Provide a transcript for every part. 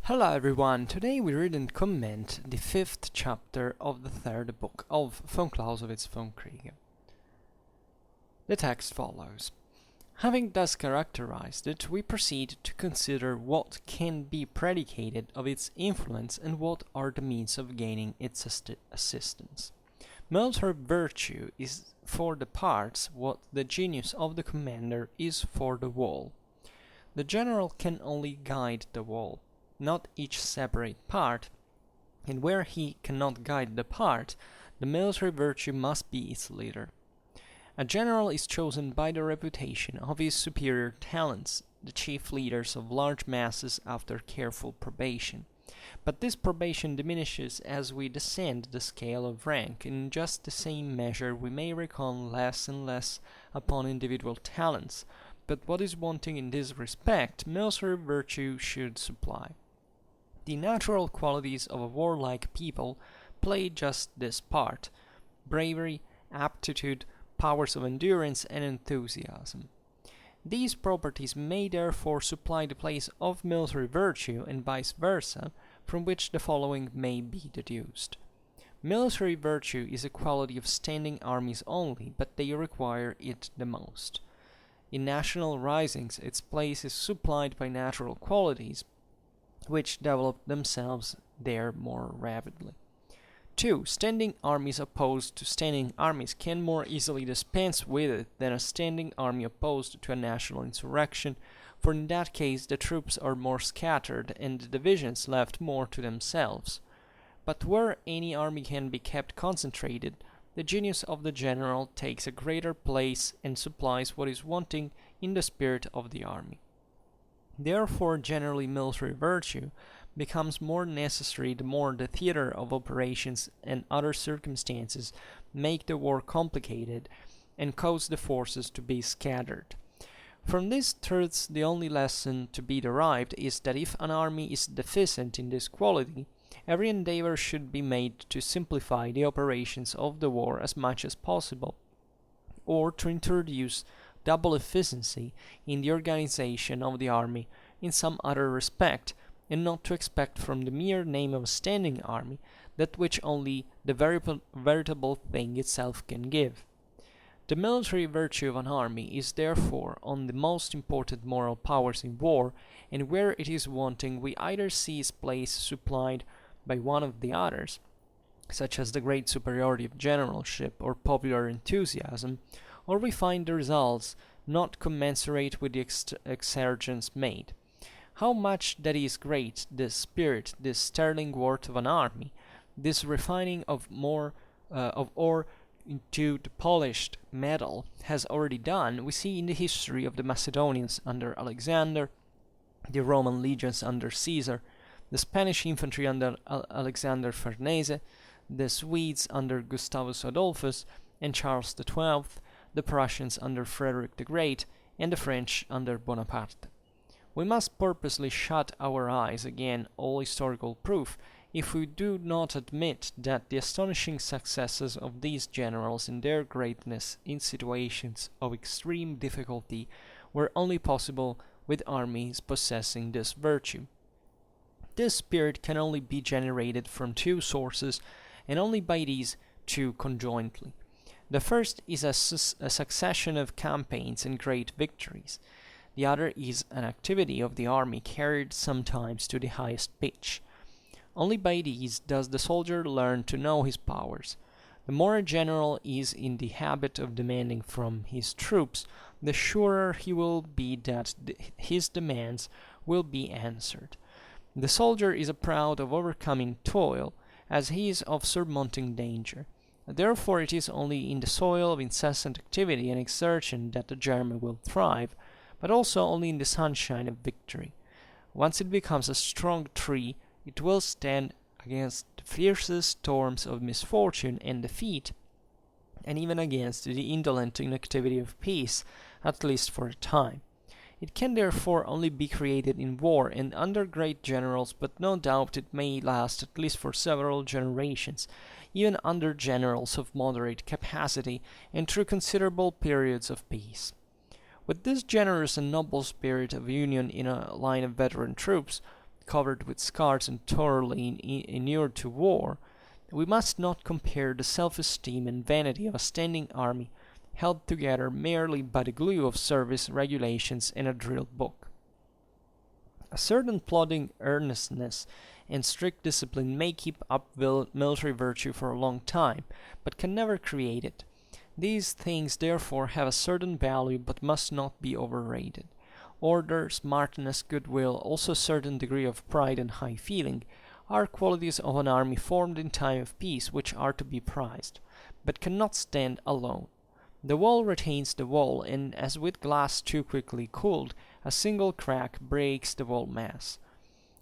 Hello everyone, today we read and comment the fifth chapter of the third book of Von Clausewitz, Vom Kriege. The text follows. Having thus characterized it, we proceed to consider what can be predicated of its influence and what are the means of gaining its assistance. Military virtue is for the parts what the genius of the commander is for the whole. The general can only guide the whole, not each separate part, and where he cannot guide the part, the military virtue must be its leader. A general is chosen by the reputation of his superior talents, the chief leaders of large masses after careful probation. But this probation diminishes as we descend the scale of rank, and in just the same measure we may reckon less and less upon individual talents. But what is wanting in this respect, military virtue should supply. The natural qualities of a warlike people play just this part: bravery, aptitude, powers of endurance, and enthusiasm. These properties may therefore supply the place of military virtue, and vice versa, from which the following may be deduced. Military virtue is a quality of standing armies only, but they require it the most. In national risings, its place is supplied by natural qualities, which develop themselves there more rapidly. 2. Standing armies opposed to standing armies can more easily dispense with it than a standing army opposed to a national insurrection, for in that case the troops are more scattered and the divisions left more to themselves. But where any army can be kept concentrated, the genius of the general takes a greater place and supplies what is wanting in the spirit of the army. Therefore, generally military virtue becomes more necessary the more the theater of operations and other circumstances make the war complicated and cause the forces to be scattered. From these truths, the only lesson to be derived is that if an army is deficient in this quality, every endeavor should be made to simplify the operations of the war as much as possible, or to introduce double efficiency in the organization of the army in some other respect, and not to expect from the mere name of a standing army that which only the veritable thing itself can give. The military virtue of an army is therefore on the most important moral powers in war, and where it is wanting we either see its place supplied by one of the others, such as the great superiority of generalship or popular enthusiasm, or we find the results not commensurate with the exertions made. How much that is great, this spirit, this sterling worth of an army, this refining of ore into the polished metal has already done, we see in the history of the Macedonians under Alexander, the Roman legions under Caesar, the Spanish infantry under Alexander Farnese, the Swedes under Gustavus Adolphus and Charles XII, the Prussians under Frederick the Great, and the French under Bonaparte. We must purposely shut our eyes against all historical proof if we do not admit that the astonishing successes of these generals in their greatness in situations of extreme difficulty were only possible with armies possessing this virtue. This spirit can only be generated from two sources, and only by these two conjointly. The first is a succession of campaigns and great victories. The other is an activity of the army carried sometimes to the highest pitch. Only by these does the soldier learn to know his powers. The more a general is in the habit of demanding from his troops, the surer he will be that his demands will be answered. The soldier is proud of overcoming toil, as he is of surmounting danger. Therefore it is only in the soil of incessant activity and exertion that the German will thrive, but also only in the sunshine of victory. Once it becomes a strong tree, it will stand against the fiercest storms of misfortune and defeat, and even against the indolent inactivity of peace, at least for a time. It can therefore only be created in war and under great generals, but no doubt it may last at least for several generations, even under generals of moderate capacity and through considerable periods of peace. With this generous and noble spirit of union in a line of veteran troops, covered with scars and thoroughly inured to war, we must not compare the self-esteem and vanity of a standing army held together merely by the glue of service regulations and a drill book. A certain plodding earnestness and strict discipline may keep up military virtue for a long time, but can never create it. These things therefore have a certain value, but must not be overrated. Order, smartness, goodwill, also a certain degree of pride and high feeling, are qualities of an army formed in time of peace which are to be prized, but cannot stand alone. The wall retains the wall, and as with glass too quickly cooled, a single crack breaks the whole mass.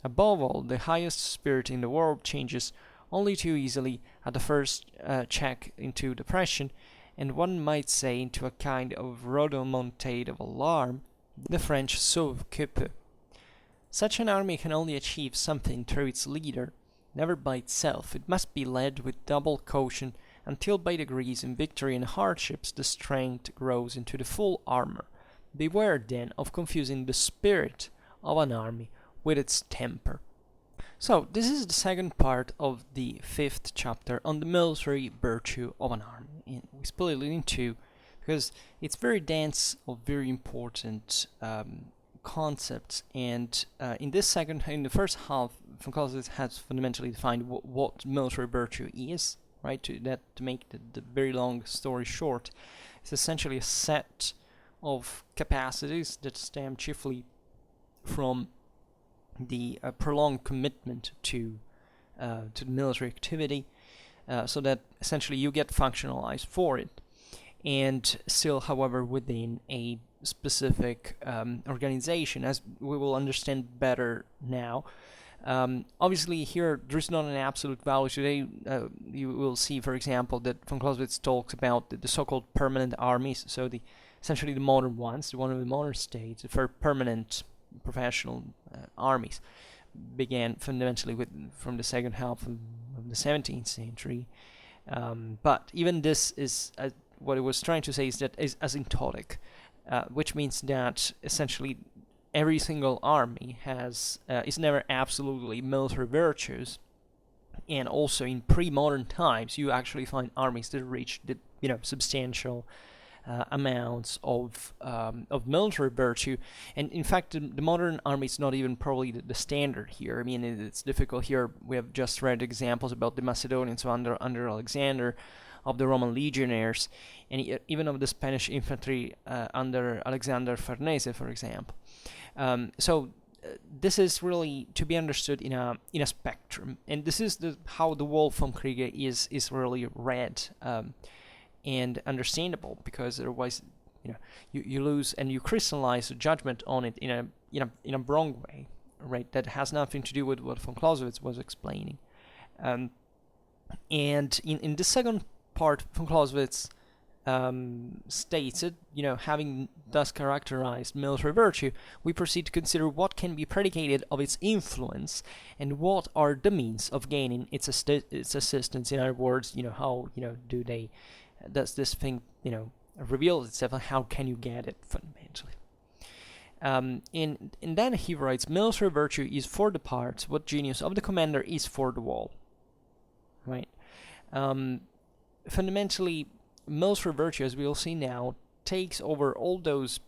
Above all, the highest spirit in the world changes only too easily at the first check into depression, and one might say into a kind of rodomontade of alarm, the French sauve-qui-peut. Such an army can only achieve something through its leader, never by itself. It must be led with double caution, until by degrees in victory and hardships the strength grows into the full armor. Beware then of confusing the spirit of an army with its temper. So, this is the second part of the 5th chapter on the military virtue of an army. And we split it in two because it's very dense of very important concepts, and in the first half, von Clausewitz has fundamentally defined what military virtue is, right? To make the very long story short, it's essentially a set of capacities that stem chiefly from the prolonged commitment to the military activity, so that essentially you get functionalized for it, and still, however, within a specific organization, as we will understand better now. Obviously, here there's not an absolute value. Today, you will see, for example, that von Clausewitz talks about the so-called permanent armies, so essentially the modern ones, one of the modern states, for permanent professional armies, began fundamentally from the second half of the 17th century. But even this is what I was trying to say is that is asymptotic. Which means that essentially every single army is never absolutely military virtues, and also in pre-modern times you actually find armies that reach substantial amounts of military virtue, and in fact the modern army is not even probably the standard here. I mean, it's difficult here. We have just read examples about the Macedonians under Alexander, of the Roman legionaries, and even of the Spanish infantry under Alexander Farnese, for example. So this is really to be understood in a spectrum, and this is how the Vom Kriege is really read and understandable, because otherwise, you lose and you crystallize a judgment on it in a wrong way, right? That has nothing to do with what von Clausewitz was explaining. And in the second part, von Clausewitz states it, having thus characterized military virtue, we proceed to consider what can be predicated of its influence and what are the means of gaining its assistance. In other words, how does this thing reveal itself, and how can you get it fundamentally. And then he writes, military virtue is for the parts what genius of the commander is for the wall, right? Fundamentally, military virtue, as we'll see now, takes over all those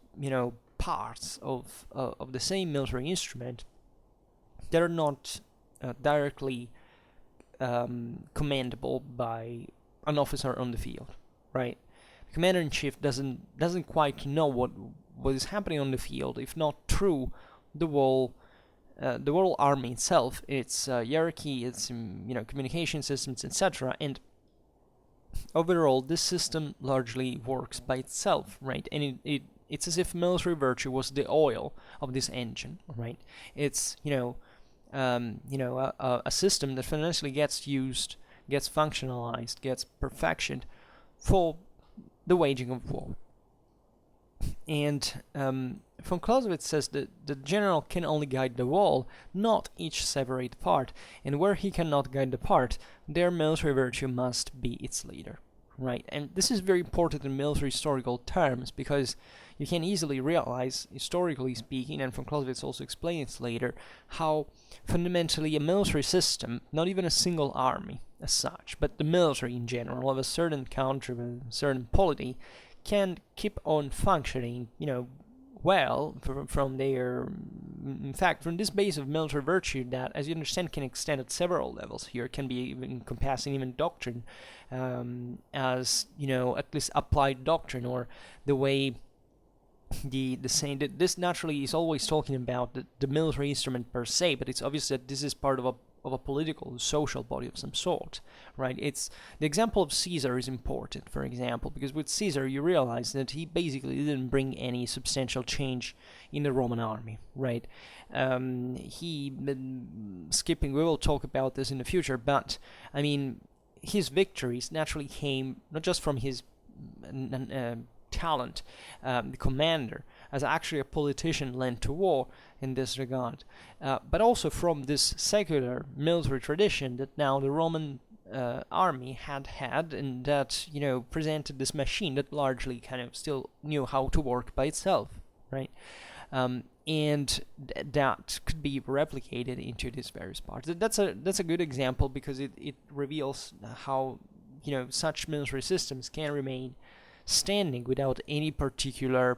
parts of the same military instrument that are not directly commandable by an officer on the field, right? The commander-in-chief doesn't quite know what is happening on the field, if not through the whole army itself, its hierarchy, its communication systems, etc. And overall, this system largely works by itself, right? And it's as if military virtue was the oil of this engine, right? It's a system that fundamentally gets used, gets functionalized, gets perfected for the waging of war. And von Clausewitz says that the general can only guide the wall, not each separate part, and where he cannot guide the part, their military virtue must be its leader, right? And this is very important in military historical terms, because you can easily realize, historically speaking, and von Clausewitz also explains later, how fundamentally a military system, not even a single army as such, but the military in general of a certain country with a certain polity, can keep on functioning, well, from their, in fact, from this base of military virtue that, as you understand, can extend at several levels here, can be even encompassing even doctrine, as, at least applied doctrine, or the way the saying that this naturally is always talking about the military instrument per se, but it's obvious that this is part of a political, social body of some sort, right? It's the example of Caesar is important, for example, because with Caesar you realize that he basically didn't bring any substantial change in the Roman army, right? Skipping, we will talk about this in the future, but I mean, his victories naturally came not just from his talent, the commander, as actually a politician led to war in this regard, but also from this secular military tradition that now the Roman army had, and that presented this machine that largely kind of still knew how to work by itself, right? And that could be replicated into these various parts. That's a good example, because it reveals how such military systems can remain standing without any particular,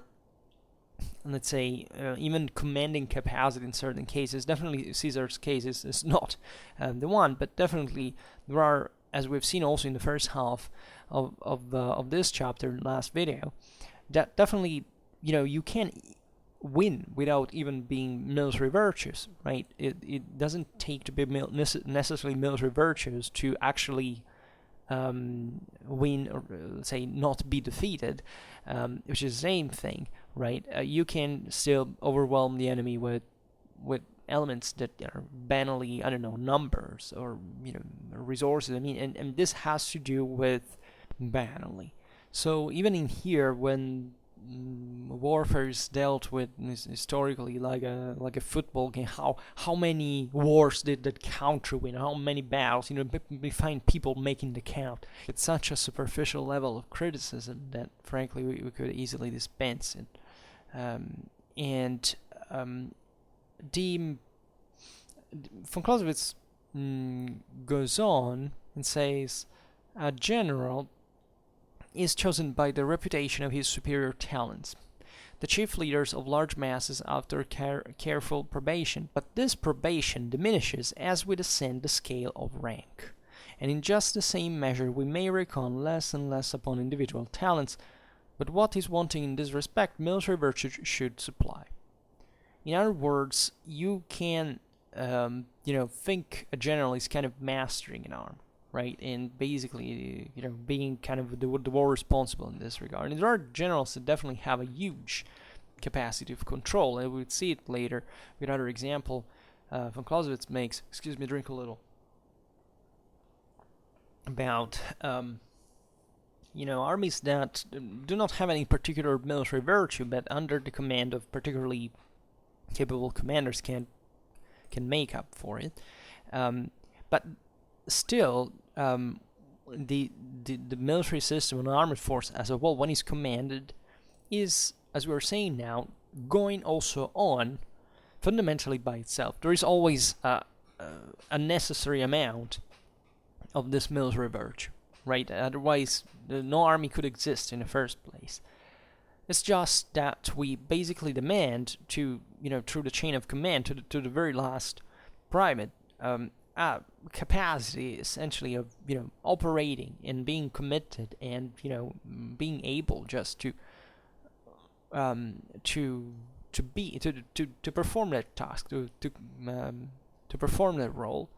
let's say, even commanding capacity in certain cases. Definitely Caesar's case is not the one, but definitely there are, as we've seen also in the first half of this chapter, last video, that definitely you can win without even being military virtuous, right? It doesn't take to be necessarily military virtuous to actually win, or let's say not be defeated, which is the same thing, right? You can still overwhelm the enemy with elements that are banally, numbers or resources. I mean, and this has to do with banally. So even in here, when warfare is dealt with historically like a football game, how many wars did that country win, how many battles, we find people making the count. It's such a superficial level of criticism that frankly we could easily dispense it. Von Clausewitz goes on and says, a general is chosen by the reputation of his superior talents, the chief leaders of large masses after careful probation, but this probation diminishes as we descend the scale of rank, and in just the same measure we may reckon less and less upon individual talents, but what is wanting in this respect military virtue should supply. In other words, you can think a general is kind of mastering an arm, right, and basically, being kind of the war responsible in this regard. And there are generals that definitely have a huge capacity of control, and we would see it later with another example von Clausewitz makes. Excuse me, drink a little. About armies that do not have any particular military virtue, but under the command of particularly capable commanders can make up for it. But still, the military system and armed force as a whole, when it's commanded, is, as we were saying now, going also on fundamentally by itself. There is always a necessary amount of this military virtue, right? Otherwise, no army could exist in the first place. It's just that we basically demand to, through the chain of command to the very last private, capacity essentially of operating and being committed and being able just to perform that task, to perform that role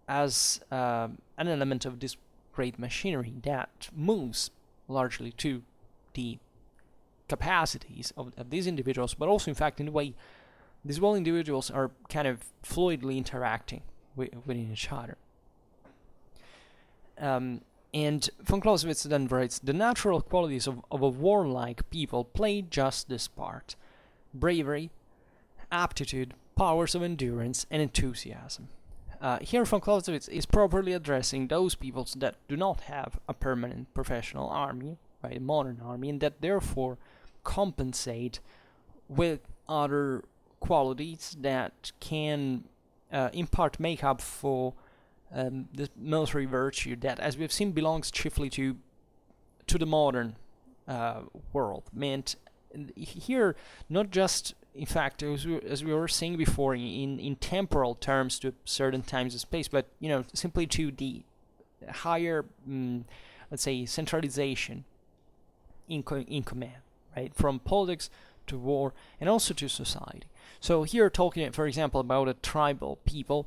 as an element of this great machinery that moves largely to the capacities of these individuals, but also in fact in the way these individuals are kind of fluidly interacting within each other. And von Clausewitz then writes, the natural qualities of a warlike people play just this part: bravery, aptitude, powers of endurance, and enthusiasm. here von Clausewitz is properly addressing those peoples that do not have a permanent professional army, right, a modern army, and that therefore compensate with other qualities that can in part make up for the military virtue that, as we've seen, belongs chiefly to the modern world. Meant here, not just, in fact, as we were saying before, in temporal terms to certain times of space, but simply to the higher, let's say, centralization in command, right, from politics to war and also to society. So here, talking, for example, about a tribal people,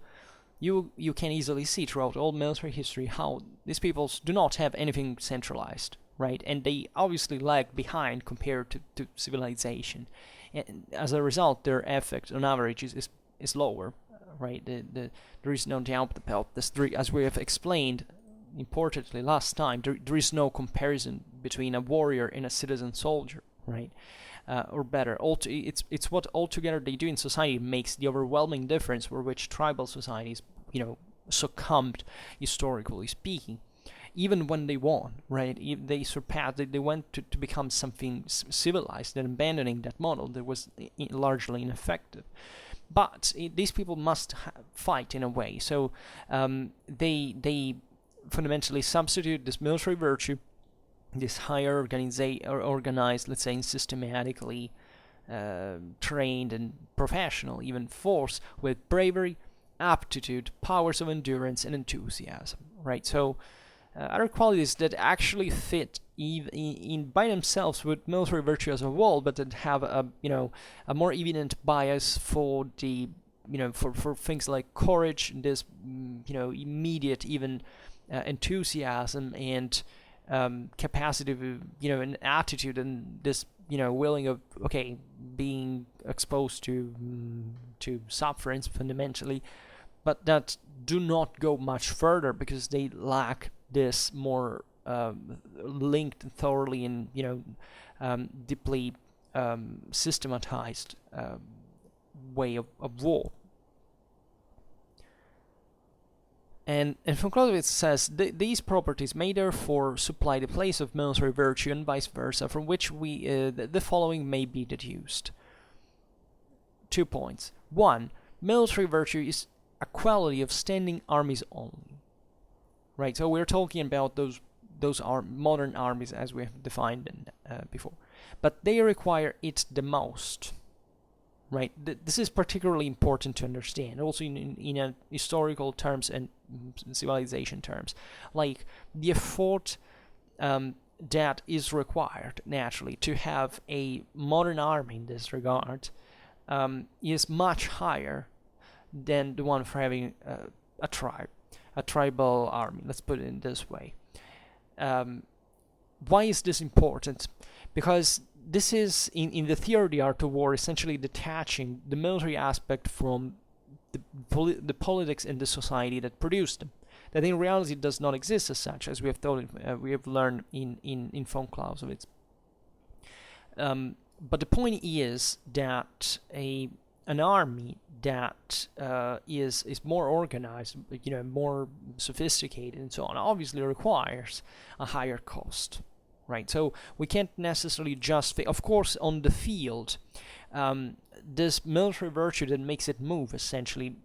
you can easily see throughout all military history how these peoples do not have anything centralized, right, and they obviously lag behind compared to civilization, and as a result, their effect on average is lower, right. There is no doubt about this. As we have explained importantly last time, there is no comparison between a warrior and a citizen soldier, right. Or better, it's what altogether they do in society makes the overwhelming difference for which tribal societies, succumbed, historically speaking, even when they won, right? They surpassed, they went to become something civilized, and abandoning that model that was largely ineffective. But these people must fight in a way, so they fundamentally substitute this military virtue, this higher organized, let's say, systematically trained and professional even force, with bravery, aptitude, powers of endurance, and enthusiasm, right? So other qualities that actually fit in by themselves with military virtue as a whole, but that have a more evident bias for the for things like courage, this immediate even enthusiasm and capacity of, an attitude, and this, willing of, being exposed to sufferance fundamentally, but that do not go much further because they lack this more linked thoroughly and, deeply systematized way of war. And von Clausewitz says these properties may therefore supply the place of military virtue and vice versa, from which the following may be deduced. 2 points. 1. Military virtue is a quality of standing armies only. Right, so we're talking about those modern armies as we have defined them before. But they require it the most. Right, this is particularly important to understand, also in a historical terms and civilization terms. Like, the effort that is required, naturally, to have a modern army in this regard is much higher than the one for having a tribal army. Let's put it in this way. Why is this important? Because this is, in the theory of the art of war, essentially detaching the military aspect from the politics and the society that produced them. That in reality does not exist as such, as we have learned in von Clausewitz. But the point is that an army that is more organized, more sophisticated and so on, obviously requires a higher cost. Right, so we can't necessarily just, of course, on the field, this military virtue that makes it move essentially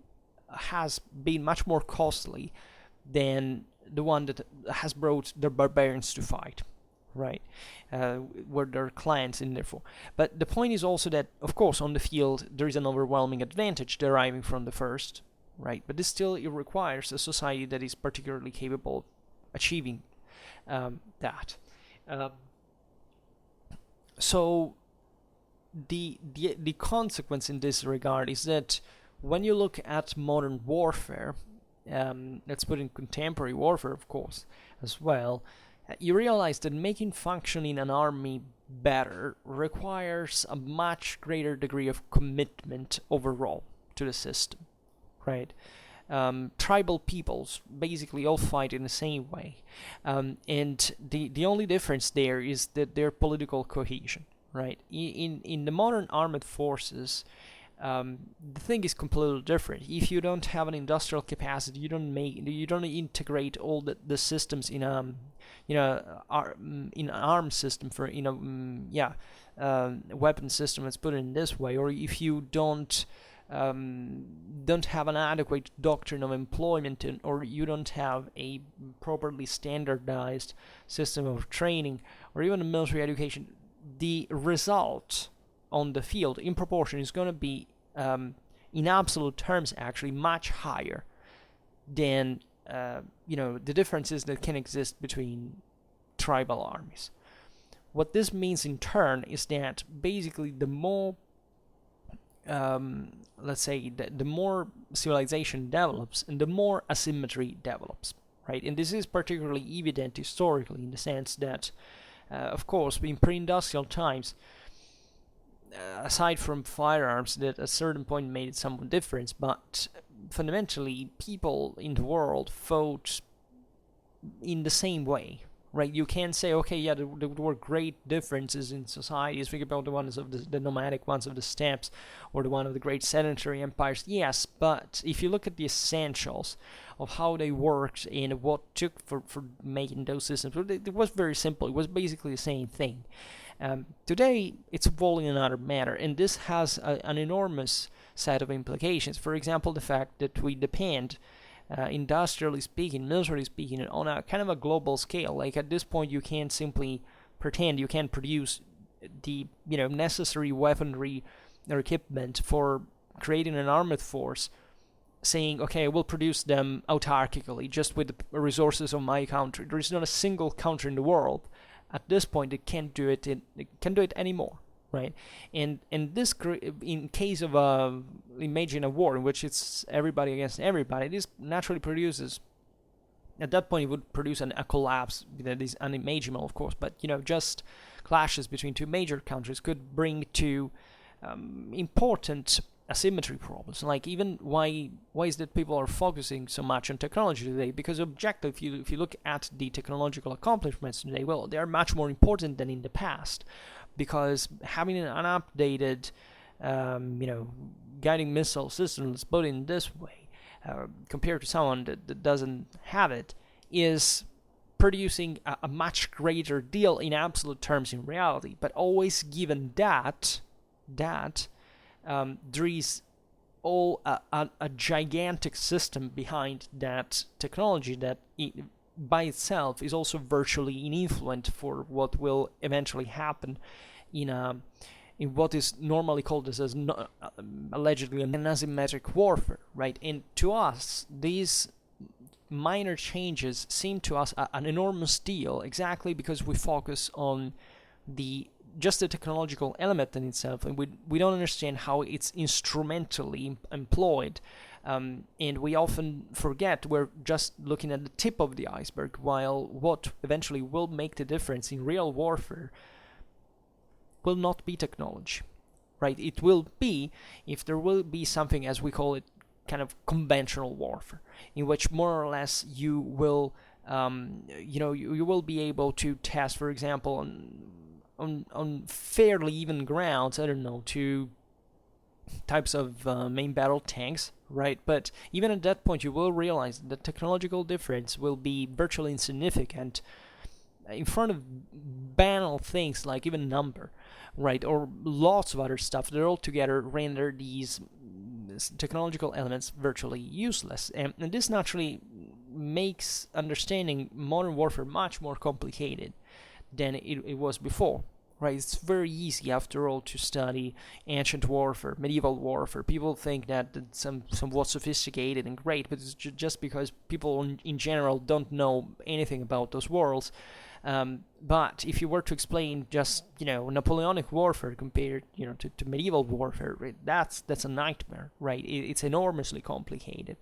has been much more costly than the one that has brought the barbarians to fight, right, were their clans in there for. But the point is also that, of course, on the field there is an overwhelming advantage deriving from the first, right, but this still requires a society that is particularly capable of achieving that. So the consequence in this regard is that when you look at modern warfare, let's put in contemporary warfare, of course, as well, you realize that making functioning an army better requires a much greater degree of commitment overall to the system, right? Tribal peoples basically all fight in the same way, and the only difference there is that their political cohesion, right? In the modern armed forces, the thing is completely different. If you don't have an industrial capacity, you don't integrate all the systems in in an arm system for weapon system. Let's put it in this way. Or if you don't have an adequate doctrine of employment, or you don't have a properly standardized system of training, or even a military education, the result on the field in proportion is going to be in absolute terms actually much higher than the differences that can exist between tribal armies. What this means in turn is that basically the more the more civilization develops, and the more asymmetry develops, right? And this is particularly evident historically in the sense that of course in pre-industrial times, aside from firearms that at a certain point made it somewhat different, but fundamentally people in the world fought in the same way, right? You can say, okay, yeah, there were great differences in societies. Think about the ones of the nomadic ones of the steppes, or the one of the great sedentary empires. Yes, but if you look at the essentials of how they worked and what took for making those systems, it was very simple. It was basically the same thing. Today, it's evolving in another manner, and this has an enormous set of implications. For example, the fact that we depend, industrially speaking, militarily speaking, on a kind of a global scale. Like at this point, you can't simply pretend you can produce the necessary weaponry or equipment for creating an armored force, saying, okay, we'll produce them autarkically, just with the resources of my country. There is not a single country in the world at this point that can't do it. It can do it anymore, right? And this, in case of imagine a war in which it's everybody against everybody, this naturally produces. At that point, it would produce a collapse that is unimaginable, of course. But just clashes between two major countries could bring to important asymmetry problems. Like, even why is that people are focusing so much on technology today? Because objectively, if you look at the technological accomplishments today, well, they are much more important than in the past, because having an updated guiding missile system, let's put it in this way, compared to someone that doesn't have it, is producing a much greater deal in absolute terms in reality. But always given that there is all a gigantic system behind that technology that by itself is also virtually influent for what will eventually happen in what is normally called as allegedly an asymmetric warfare, right? And to us, these minor changes seem to us an enormous deal, exactly because we focus on just the technological element in itself, and we don't understand how it's instrumentally employed, and we often forget we're just looking at the tip of the iceberg, while what eventually will make the difference in real warfare will not be technology, right? It will be if there will be something, as we call it, kind of conventional warfare, in which more or less you will you will be able to test, for example, on fairly even grounds, I don't know, two types of main battle tanks, right? But even at that point, you will realize that the technological difference will be virtually insignificant in front of banal things like even number, right? Or lots of other stuff that altogether render these technological elements virtually useless. And this naturally makes understanding modern warfare much more complicated than it was before, right? It's very easy, after all, to study ancient warfare, medieval warfare. People think that it's somewhat sophisticated and great, but it's just because people in general don't know anything about those worlds. But if you were to explain just Napoleonic warfare compared to medieval warfare, right, that's a nightmare, right? It's enormously complicated.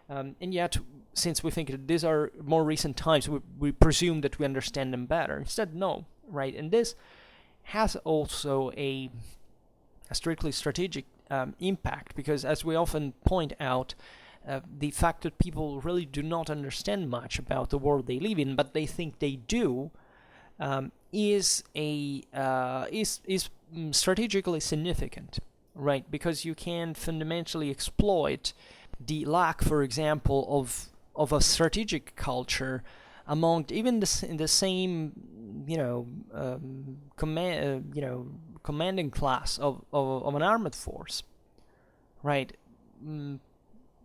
And yet, since we think that these are more recent times, we presume that we understand them better. Instead, no, right? And this has also a strictly strategic impact, because, as we often point out, the fact that people really do not understand much about the world they live in, but they think they do, is strategically significant, right? Because you can fundamentally exploit the lack, for example, of a strategic culture among even in the same, commanding class of an armed force, right?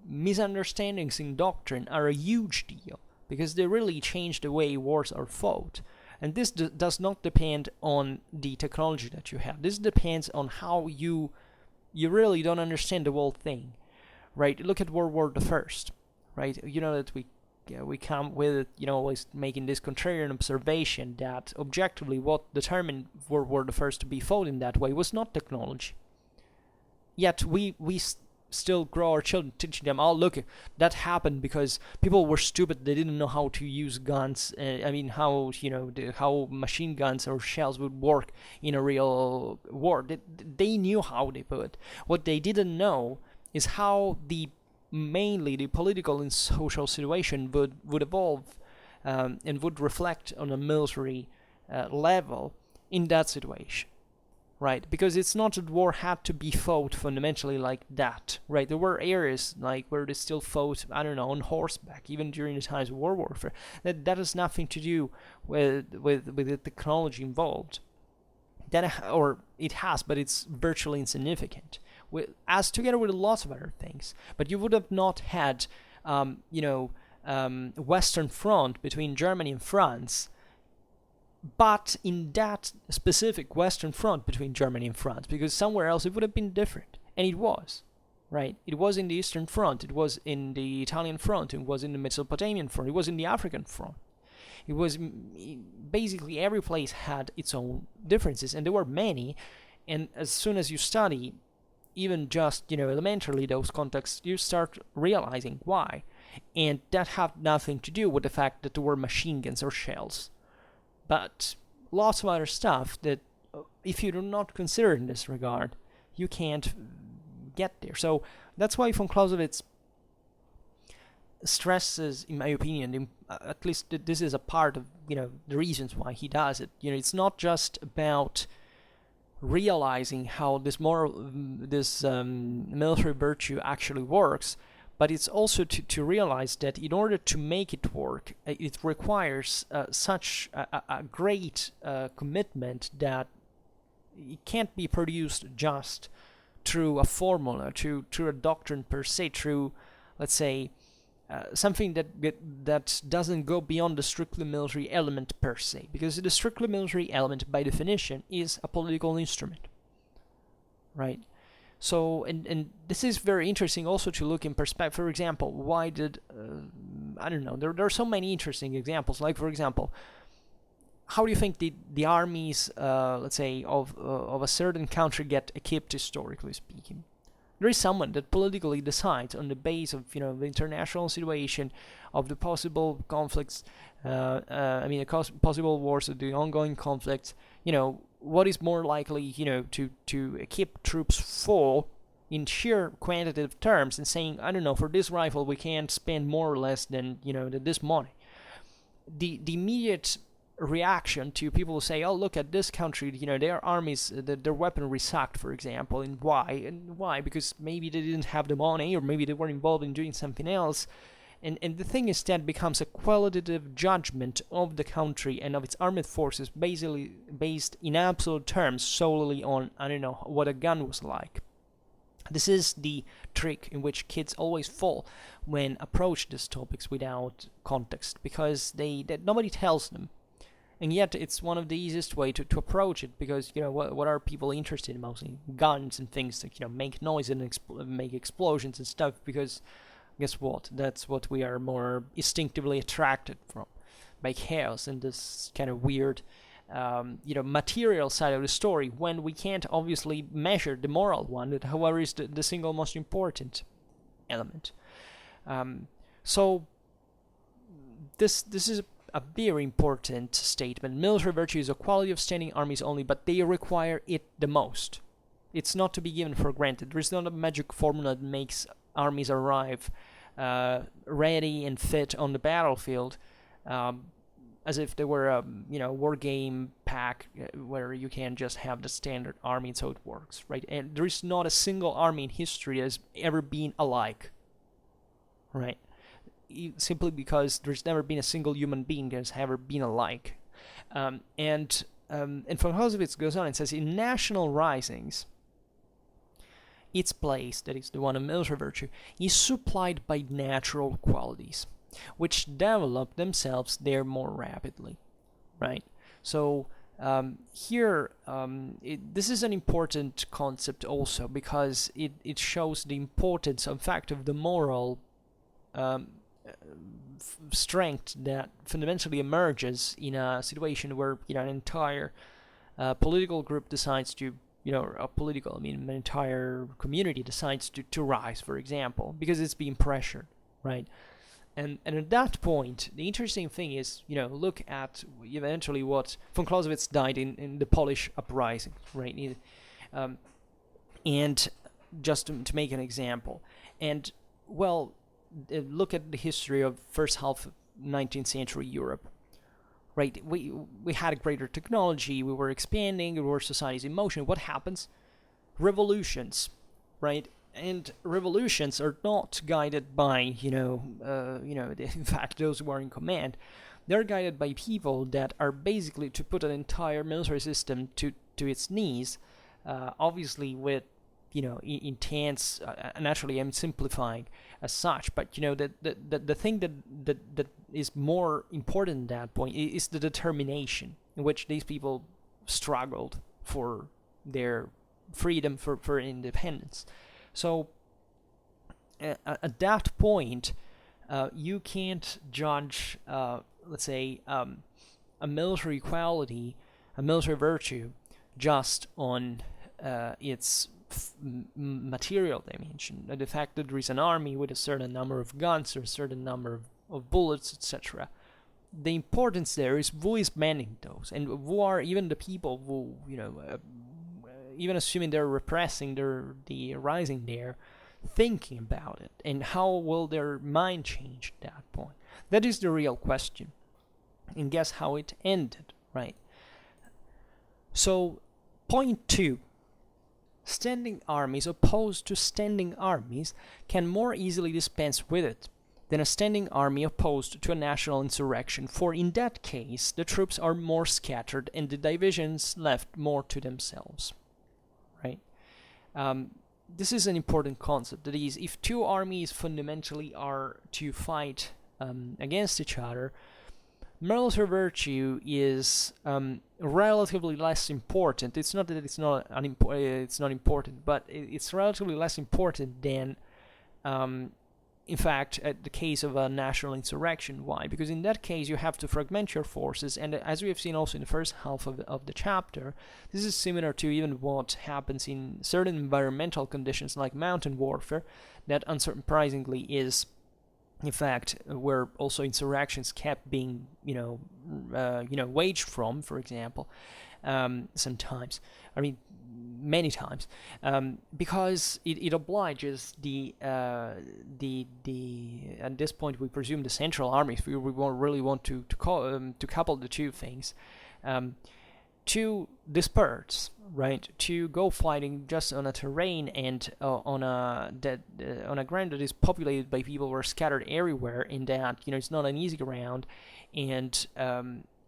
Misunderstandings in doctrine are a huge deal because they really change the way wars are fought. And this does not depend on the technology that you have. This depends on how you really don't understand the whole thing, right? Look at World War the First, right? You know that we come with, always making this contrarian observation that objectively what determined World War the First to be fought in that way was not technology. Yet we still grow our children, teaching them, oh, look, that happened because people were stupid. They didn't know how to use guns. How machine guns or shells would work in a real war. They knew how they would. What they didn't know is how mainly the political and social situation would evolve and would reflect on a military level in that situation. Right, because it's not that war had to be fought fundamentally like that, right? There were areas like where they still fought, on horseback, even during the times of war warfare. That has nothing to do with the technology involved. Or it has, but it's virtually insignificant. As together with lots of other things. But you would have not had, Western Front between Germany and France. But in that specific Western Front between Germany and France, because somewhere else it would have been different. And it was, right? It was in the Eastern Front, it was in the Italian Front, it was in the Mesopotamian Front, it was in the African Front. It was basically every place had its own differences, and there were many. And as soon as you study, even just, elementarily those contexts, you start realizing why. And that had nothing to do with the fact that there were machine guns or shells. But lots of other stuff that, if you do not consider in this regard, you can't get there. So that's why von Clausewitz stresses, in my opinion, at least this is a part of the reasons why he does it. It's not just about realizing how this military virtue actually works, but it's also to realize that in order to make it work, it requires such a great commitment that it can't be produced just through a formula, through a doctrine per se, through, let's say, something that doesn't go beyond the strictly military element per se, because the strictly military element, by definition, is a political instrument, right? So, and this is very interesting also to look in perspective. For example, why did, there are so many interesting examples. Like, for example, how do you think the armies, let's say, of a certain country get equipped, historically speaking? There is someone that politically decides on the base of, the international situation, of the possible conflicts, possible wars, of the ongoing conflicts, what is more likely, to equip troops full in sheer quantitative terms, and saying, for this rifle we can't spend more or less than, this money. The immediate reaction to people who say, oh, look at this country, their armies, their weaponry sucked, for example, and why? Because maybe they didn't have the money, or maybe they were involved in doing something else. And the thing is that becomes a qualitative judgment of the country and of its armed forces, basically based in absolute terms solely on, what a gun was like. This is the trick in which kids always fall when approach these topics without context, because nobody tells them. And yet it's one of the easiest way to approach it, because, what are people interested in mostly? Guns and things that, make noise and make explosions and stuff, because guess what? That's what we are more instinctively attracted from, by chaos and this kind of weird, material side of the story, when we can't obviously measure the moral one, that however is the single most important element. So this is a very important statement. Military virtue is a quality of standing armies only, but they require it the most. It's not to be given for granted. There is not a magic formula that makes armies arrive ready and fit on the battlefield. as if they were a war game pack where you can just have the standard army and so it works, right? And there is not a single army in history that has ever been alike, right? Simply because there's never been a single human being that has ever been alike. And von Clausewitz goes on and says, in national risings, its place, that is the one of military virtue, is supplied by natural qualities, which develop themselves there more rapidly, right? So here, this is an important concept also, because it shows the importance, in fact, of the moral strength that fundamentally emerges in a situation where an entire political group decides to, an entire community decides to rise, for example, because it's being pressured, right? And at that point, the interesting thing is, look at eventually what von Clausewitz died in the Polish uprising, right? And just to make an example, and well, look at the history of first half of 19th century Europe, right? We had a greater technology, we were expanding, our society's in motion. What happens? Revolutions, right? And revolutions are not guided by, in fact, those who are in command. They're guided by people that are basically to put an entire military system to its knees, obviously with, intense, naturally I'm simplifying as such, but, the thing that is more important at that point is the determination in which these people struggled for their freedom, for independence. So at that point, you can't judge, let's say, a military quality, a military virtue, just on its material dimension. The fact that there is an army with a certain number of guns or a certain number of bullets, etc. The importance there is who is manning those, and who are even the people who, even assuming they're repressing the rising there, thinking about it, and how will their mind change at that point? That is the real question. And guess how it ended, right? So, point 2. Standing armies opposed to standing armies can more easily dispense with it than a standing army opposed to a national insurrection, for in that case the troops are more scattered and the divisions left more to themselves. Right? This is an important concept. That is, if two armies fundamentally are to fight against each other, military virtue is relatively less important. It's not that it's not important, but it's relatively less important than, in fact, at the case of a national insurrection. Why? Because in that case you have to fragment your forces, and as we have seen also in the first half of the chapter, this is similar to even what happens in certain environmental conditions like mountain warfare, that unsurprisingly is, in fact, where also insurrections kept being, waged from, for example, sometimes. I mean, many times, because it obliges the at this point we presume the central armies. We really want to couple the two things, to disperse, right? To go fighting just on a terrain and on a ground that is populated by people who are scattered everywhere, in that it's not an easy ground, and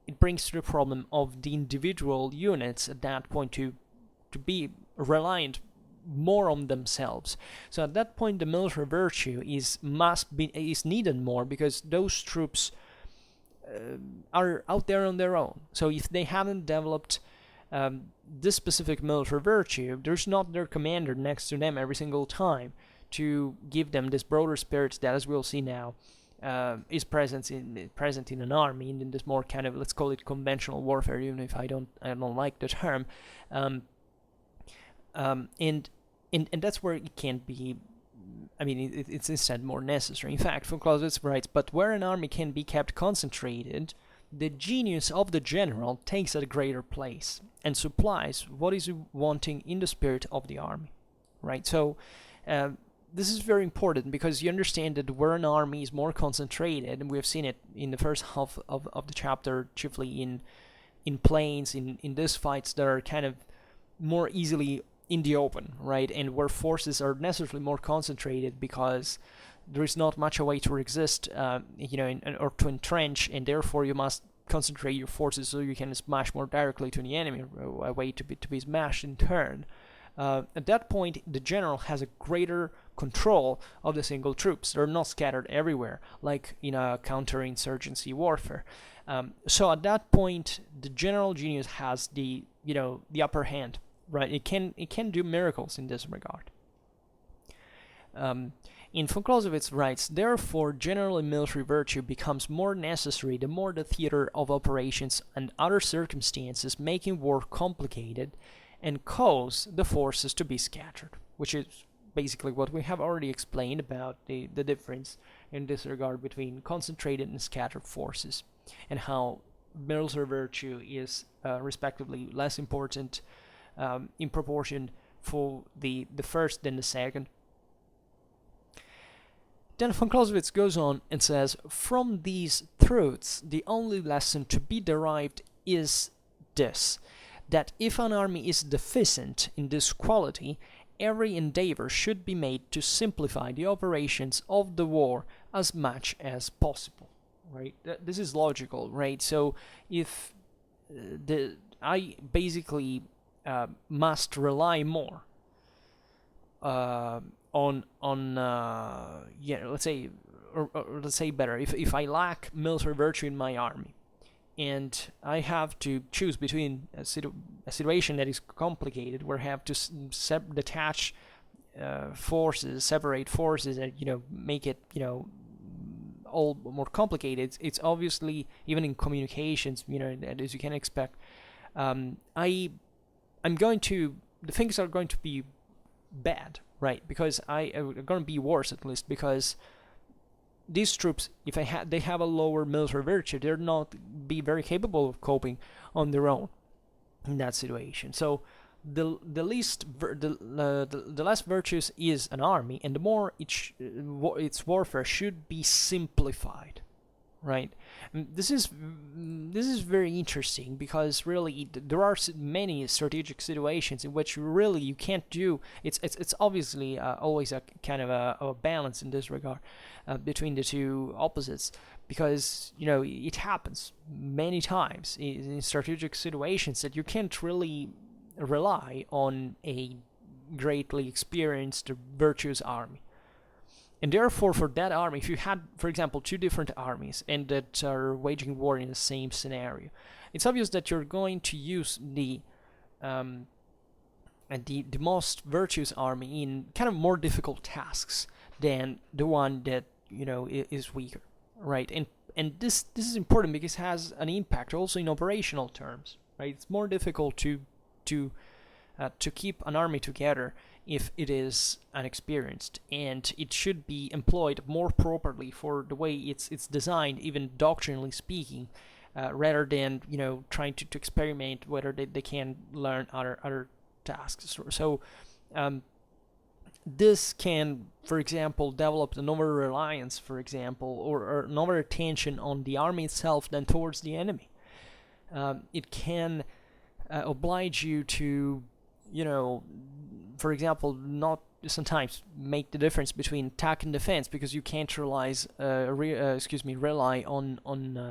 it brings to the problem of the individual units at that point to be reliant more on themselves. So at that point the military virtue is needed more, because those troops are out there on their own. So if they haven't developed this specific military virtue, there's not their commander next to them every single time to give them this broader spirit that, as we'll see now, is present in an army, and in this more kind of, let's call it, conventional warfare, even if I don't like the term, and that's where it can't be. I mean, it's instead more necessary. In fact, von Clausewitz writes, but where an army can be kept concentrated, the genius of the general takes a greater place and supplies what is wanting in the spirit of the army, right? So this is very important because you understand that where an army is more concentrated, and we have seen it in the first half of the chapter, chiefly in plains, in these fights that are kind of more easily in the open, right? And where forces are necessarily more concentrated because there is not much a way to resist, or to entrench, and therefore you must concentrate your forces so you can smash more directly to the enemy, a way to be smashed in turn. At that point, the general has a greater control of the single troops. They're not scattered everywhere, like in a counterinsurgency warfare. So at that point, the general genius has the upper hand, right? It can do miracles in this regard. In von Clausewitz writes, therefore, general and military virtue becomes more necessary the more the theater of operations and other circumstances making war complicated and cause the forces to be scattered, which is basically what we have already explained about the difference in this regard between concentrated and scattered forces, and how military virtue is respectively less important in proportion for the first than the second. Then von Clausewitz goes on and says, from these truths, the only lesson to be derived is this, that if an army is deficient in this quality, every endeavor should be made to simplify the operations of the war as much as possible. Right? This is logical, right? So if I basically must rely more let's say, or let's say better, if I lack military virtue in my army, and I have to choose between a situation that is complicated, where I have to detach forces, separate forces, and make it all more complicated. It's obviously, even in communications, as you can expect, the things are going to be bad, right? Because are going to be worse, at least, because these troops, if they have a lower military virtue, they're not be very capable of coping on their own in that situation. So the less virtuous is an army, and the more its warfare should be simplified, right? And this is very interesting, because really there are many strategic situations in which really you can't do. It's obviously always a kind of a balance in this regard between the two opposites, because it happens many times in strategic situations that you can't really rely on a greatly experienced, virtuous army. And therefore, for that army, if you had, for example, two different armies and that are waging war in the same scenario, it's obvious that you're going to use the most virtuous army in kind of more difficult tasks than the one that is weaker, right? And this is important because it has an impact also in operational terms, right? It's more difficult to keep an army together if it is unexperienced, and it should be employed more properly for the way it's designed, even doctrinally speaking, rather than trying to experiment whether they can learn other tasks. So this can, for example, develop an over-reliance, for example, or an over-attention on the army itself than towards the enemy. It can oblige you to, for example, not sometimes make the difference between attack and defense, because you can't rely on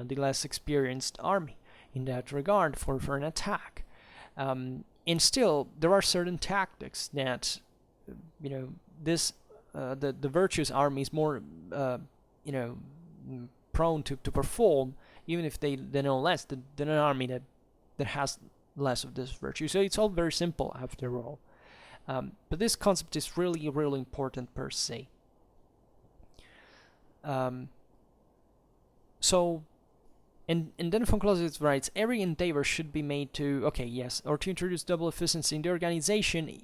the less experienced army in that regard for an attack. And still, there are certain tactics that the virtuous army is more prone to perform, even if they know less than an army that has less of this virtue. So it's all very simple after all. But this concept is really, really important per se. And then von Clausewitz writes, every endeavor should be made to introduce double efficiency in the organization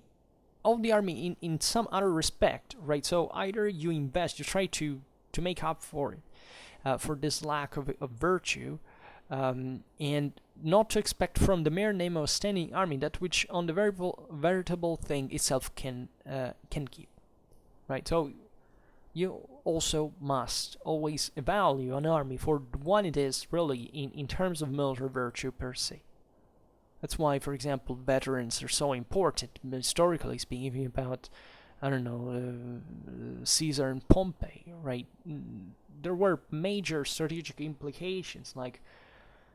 of the army in some other respect, right? So either you try to make up for it, for this lack of virtue, and not to expect from the mere name of a standing army that which on the veritable thing itself can give, right? So you also must always evaluate an army for what it is really in terms of military virtue per se. That's why, for example, veterans are so important, historically speaking, about, I don't know, Caesar and Pompey, right? There were major strategic implications, like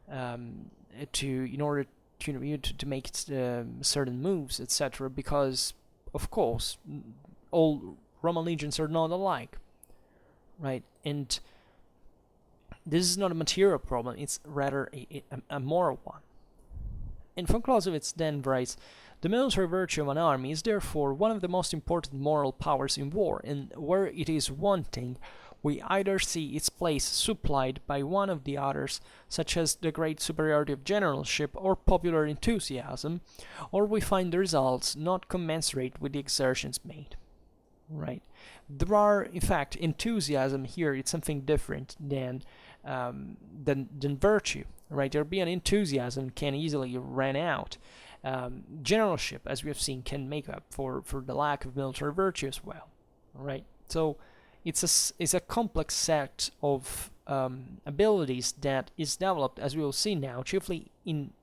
in order to make certain moves, etc. Because, of course, all Roman legions are not alike, right? And this is not a material problem; it's rather a moral one. And von Clausewitz then writes, the military virtue of an army is therefore one of the most important moral powers in war, and where it is wanting, we either see its place supplied by one of the others, such as the great superiority of generalship or popular enthusiasm, or we find the results not commensurate with the exertions made. Right? There are, in fact, enthusiasm here. It's something different than virtue. Right? There be an enthusiasm can easily run out. Generalship, as we have seen, can make up for the lack of military virtue as well. Right? So it's a complex set of abilities that is developed, as we will see now, chiefly in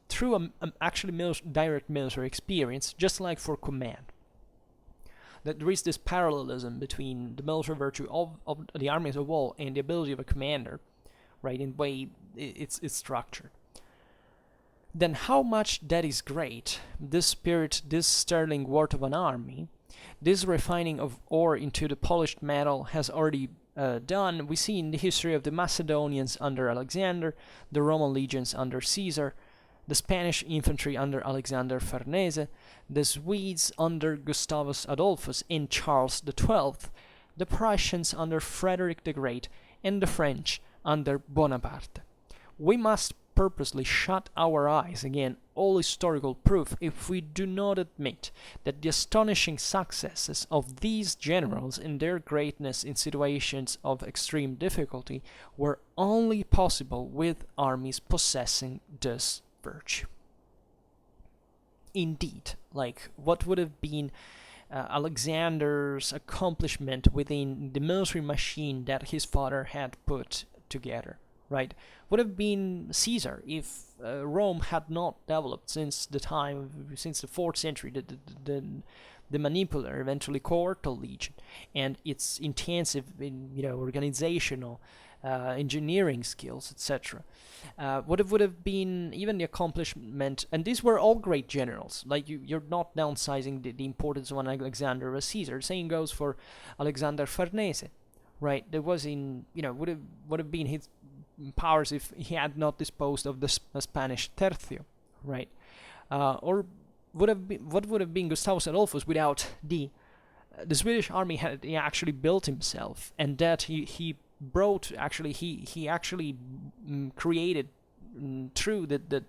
through actually direct military experience, just like for command. That there is this parallelism between the military virtue of the army as a whole and the ability of a commander, right, in the way it's structured. Then how much that is great, this spirit, this sterling worth of an army, this refining of ore into the polished metal has already done, we see in the history of the Macedonians under Alexander, the Roman legions under Caesar, the Spanish infantry under Alexander Farnese, the Swedes under Gustavus Adolphus and Charles XII, the Prussians under Frederick the Great, and the French under Bonaparte. We must purposely shut our eyes against all historical proof if we do not admit that the astonishing successes of these generals and their greatness in situations of extreme difficulty were only possible with armies possessing this virtue. Indeed, like what would have been Alexander's accomplishment within the military machine that his father had put together, right, would have been Caesar if Rome had not developed since the 4th century, the manipular, eventually cohortal legion, and its intensive, organizational, engineering skills, etc. Would have been even the accomplishment, and these were all great generals. Like you're not downsizing the importance of an Alexander or Caesar. The same goes for Alexander Farnese, right? There was would have been his powers if he had not disposed of the Spanish tercio, right? Or what would have been Gustavus Adolphus without the Swedish army had actually built himself, and that he created through the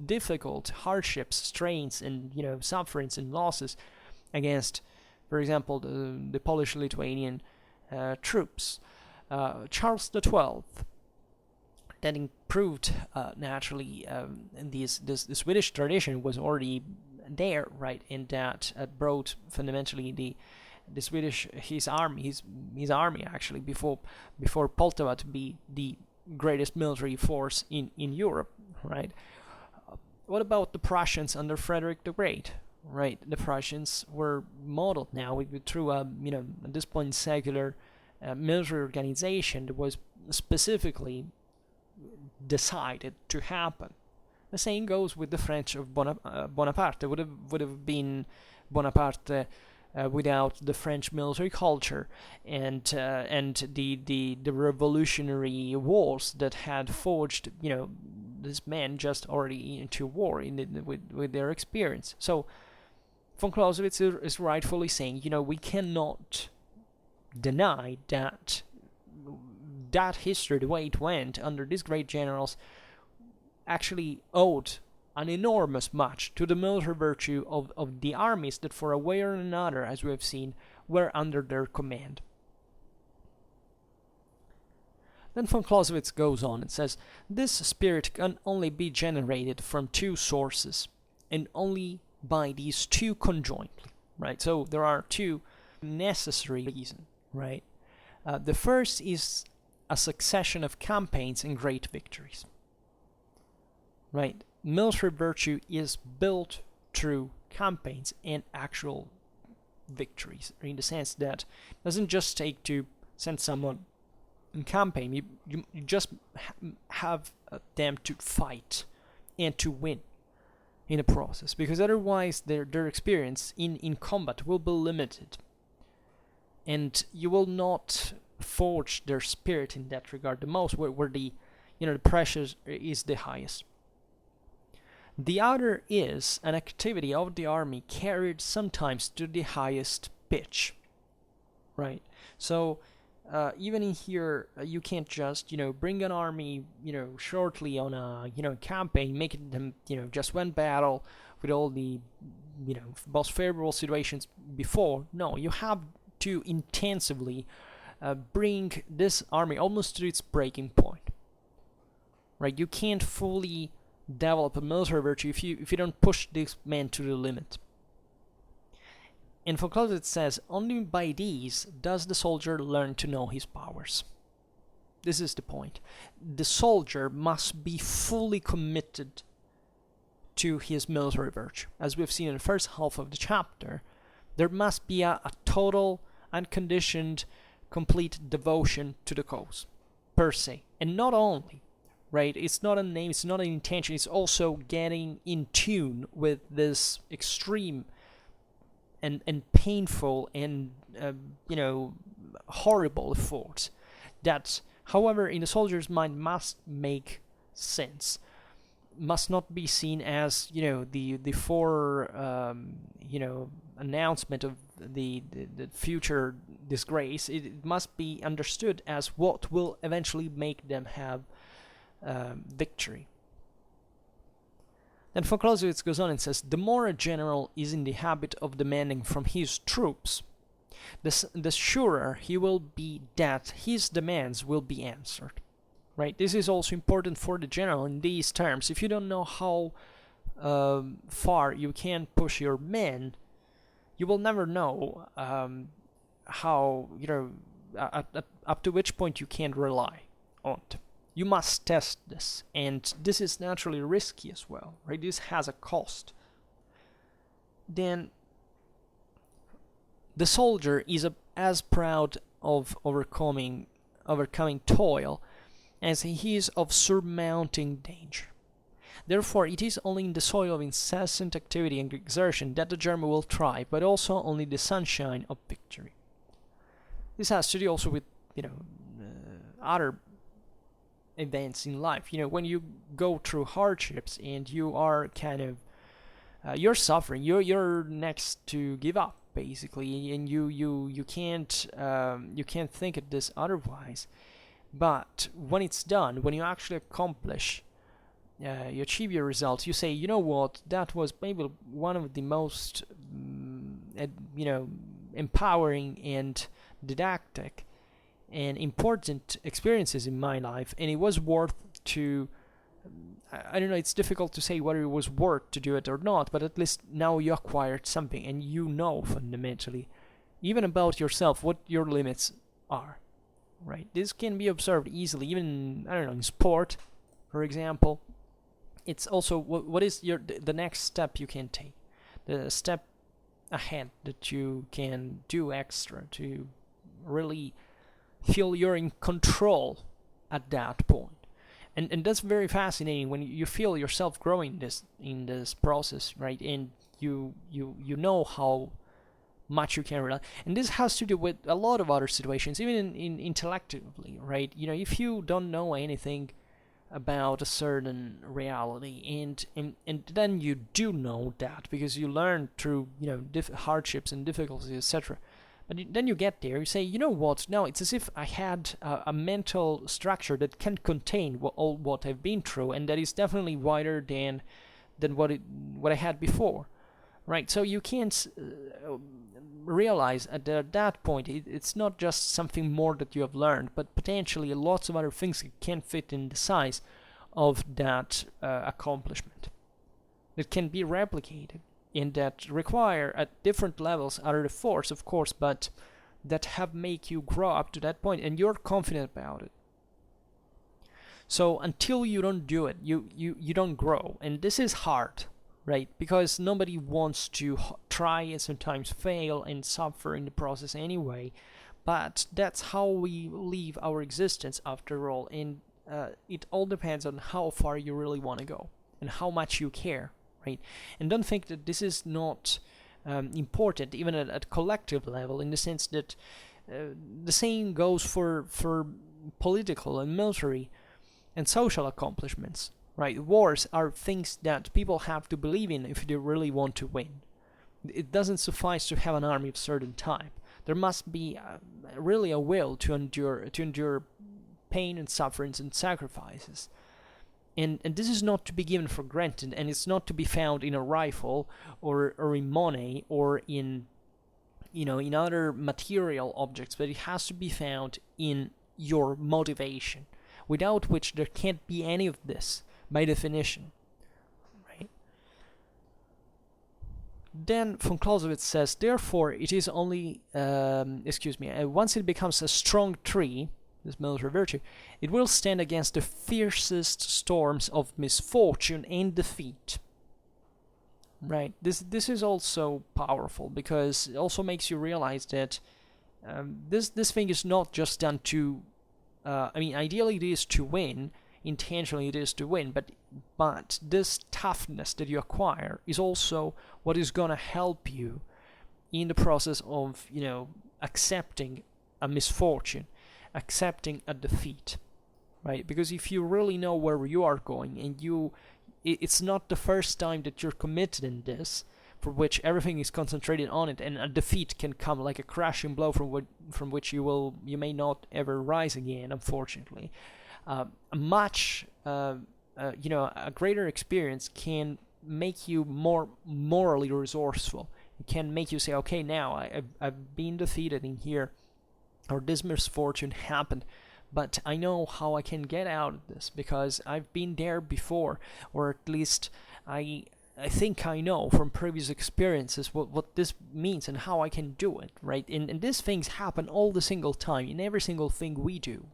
difficult hardships, strains, and sufferings and losses against, for example, the Polish-Lithuanian troops. Charles XII, that improved naturally. The Swedish tradition was already there, right, and that brought fundamentally the Swedish his army actually before Poltava to be the greatest military force in Europe, right? What about the Prussians under Frederick the Great, right? The Prussians were modeled now through at this point secular military organization that was specifically decided to happen. The same goes with the French of Bonaparte. Would have been Bonaparte without the French military culture and the revolutionary wars that had forged this men just already into war with their experience. So von Clausewitz is rightfully saying we cannot deny that history, the way it went under these great generals, actually owed an enormous much to the military virtue of the armies that for a way or another, as we have seen, were under their command. Then von Clausewitz goes on and says, this spirit can only be generated from two sources, and only by these two conjointly, right? So there are two necessary reason, right? The first is a succession of campaigns and great victories, right? Military virtue is built through campaigns and actual victories, in the sense that it doesn't just take to send someone in campaign. You just have them to fight and to win in the process, because otherwise their experience in combat will be limited, and you will not forge their spirit in that regard the most, where the the pressure is the highest. The other is an activity of the army carried sometimes to the highest pitch, right? So even in here, you can't just bring an army shortly on a campaign, making them just one battle with all the most favorable situations before. No, you have to intensively bring this army almost to its breaking point, right? You can't fully develop a military virtue if you don't push these men to the limit. And von Clausewitz says, only by these does the soldier learn to know his powers. This is the point. The soldier must be fully committed to his military virtue. As we've seen in the first half of the chapter, there must be a total, unconditioned, complete devotion to the cause, per se. And not only, right, it's not a name, it's not an intention, it's also getting in tune with this extreme and painful and horrible effort that, however, in the soldier's mind must make sense, must not be seen as the announcement of the future disgrace. It must be understood as what will eventually make them have victory. Then von Clausewitz goes on and says, the more a general is in the habit of demanding from his troops, the surer he will be that his demands will be answered. Right? This is also important for the general in these terms. If you don't know how far you can push your men, you will never know how up to which point you can rely on it. You must test this, and this is naturally risky as well, right? This has a cost. Then the soldier is as proud of overcoming toil as he is of surmounting danger. Therefore, it is only in the soil of incessant activity and exertion that the German will thrive, but also only the sunshine of victory. This has to do also with other events in life. When you go through hardships and you are kind of you're suffering, you're next to give up basically, and you can't think of this otherwise. But when it's done, when you actually accomplish, you achieve your results, you say, you know what, that was maybe one of the most empowering and didactic and important experiences in my life, and it was worth to, I don't know, it's difficult to say whether it was worth to do it or not, but at least now you acquired something, and fundamentally, even about yourself, what your limits are, right? This can be observed easily, even, in sport, for example. It's also, what is the next step you can take, the step ahead that you can do extra to really feel you're in control at that point. And that's very fascinating when you feel yourself growing in this process, right? And you know how much you can rely. And this has to do with a lot of other situations, even in intellectually, right? If you don't know anything about a certain reality, and then you do know that because you learn through hardships and difficulties, etc. But then you get there, you say, you know what, now it's as if I had a mental structure that can contain all what I've been through, and that is definitely wider than what I had before, right? So you can't realize at that point it's not just something more that you have learned, but potentially lots of other things that can fit in the size of that accomplishment that can be replicated and that require at different levels other efforts, of course, but that have make you grow up to that point and you're confident about it. So until you don't do it, you don't grow, and this is hard, right? Because nobody wants to try and sometimes fail and suffer in the process anyway, but that's how we live our existence after all, and it all depends on how far you really want to go and how much you care, right? And don't think that this is not important even at collective level, in the sense that the same goes for political and military and social accomplishments, right? Wars are things that people have to believe in if they really want to win. It doesn't suffice to have an army of certain type. There must be really a will to endure pain and sufferings and sacrifices. And this is not to be given for granted, and it's not to be found in a rifle or in money or in other material objects, but it has to be found in your motivation, without which there can't be any of this by definition, right? Then von Clausewitz says, therefore it is only once it becomes a strong tree, this military virtue, it will stand against the fiercest storms of misfortune and defeat. Right. This is also powerful, because it also makes you realize that this thing is not just done to. Ideally it is to win. Intentionally it is to win, but this toughness that you acquire is also what is gonna help you in the process of accepting a misfortune, accepting a defeat, right? Because if you really know where you are going, and it's not the first time that you're committed in this, for which everything is concentrated on it, and a defeat can come like a crashing blow from which you may not ever rise again, unfortunately. A greater experience can make you more morally resourceful. It can make you say, okay, now I've been defeated in here, or this misfortune happened, but I know how I can get out of this because I've been there before, or at least I think I know from previous experiences what this means and how I can do it, right? And these things happen all the single time in every single thing we do,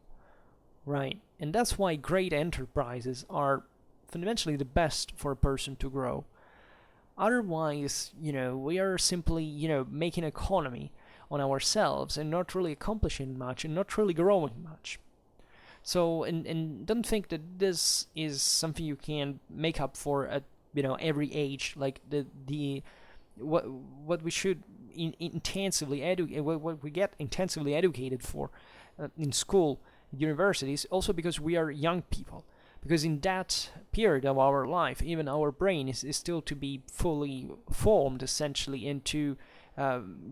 right? And that's why great enterprises are fundamentally the best for a person to grow. Otherwise, we are simply, making economy on ourselves and not really accomplishing much and not really growing much. So, and don't think that this is something you can make up for at every age. Like what we should intensively educate, what we get intensively educated for in school, universities, also because we are young people. Because in that period of our life, even our brain is still to be fully formed, essentially, and to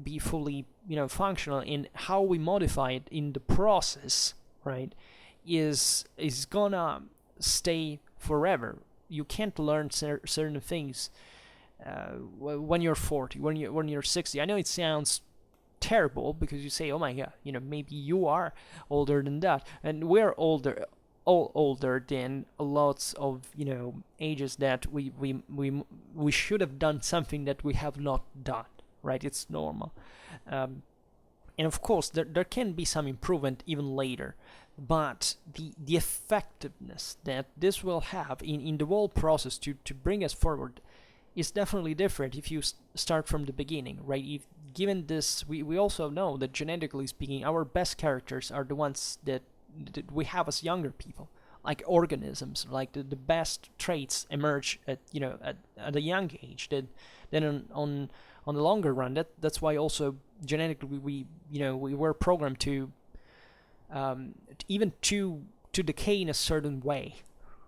be fully, functional. In how we modify it in the process, right, is gonna stay forever. You can't learn certain things when you're 40, when you're 60. I know it sounds terrible because you say, oh my god, maybe you are older than that, and we're older than lots of ages that we should have done something that we have not done, right? It's normal, and of course there can be some improvement even later, but the effectiveness that this will have in the whole process to bring us forward is definitely different if you start from the beginning, right? Given this, we also know that genetically speaking, our best characters are the ones that we have as younger people, like organisms. Like the best traits emerge at a young age. Then on the longer run, that's why also genetically we were programmed to even to decay in a certain way,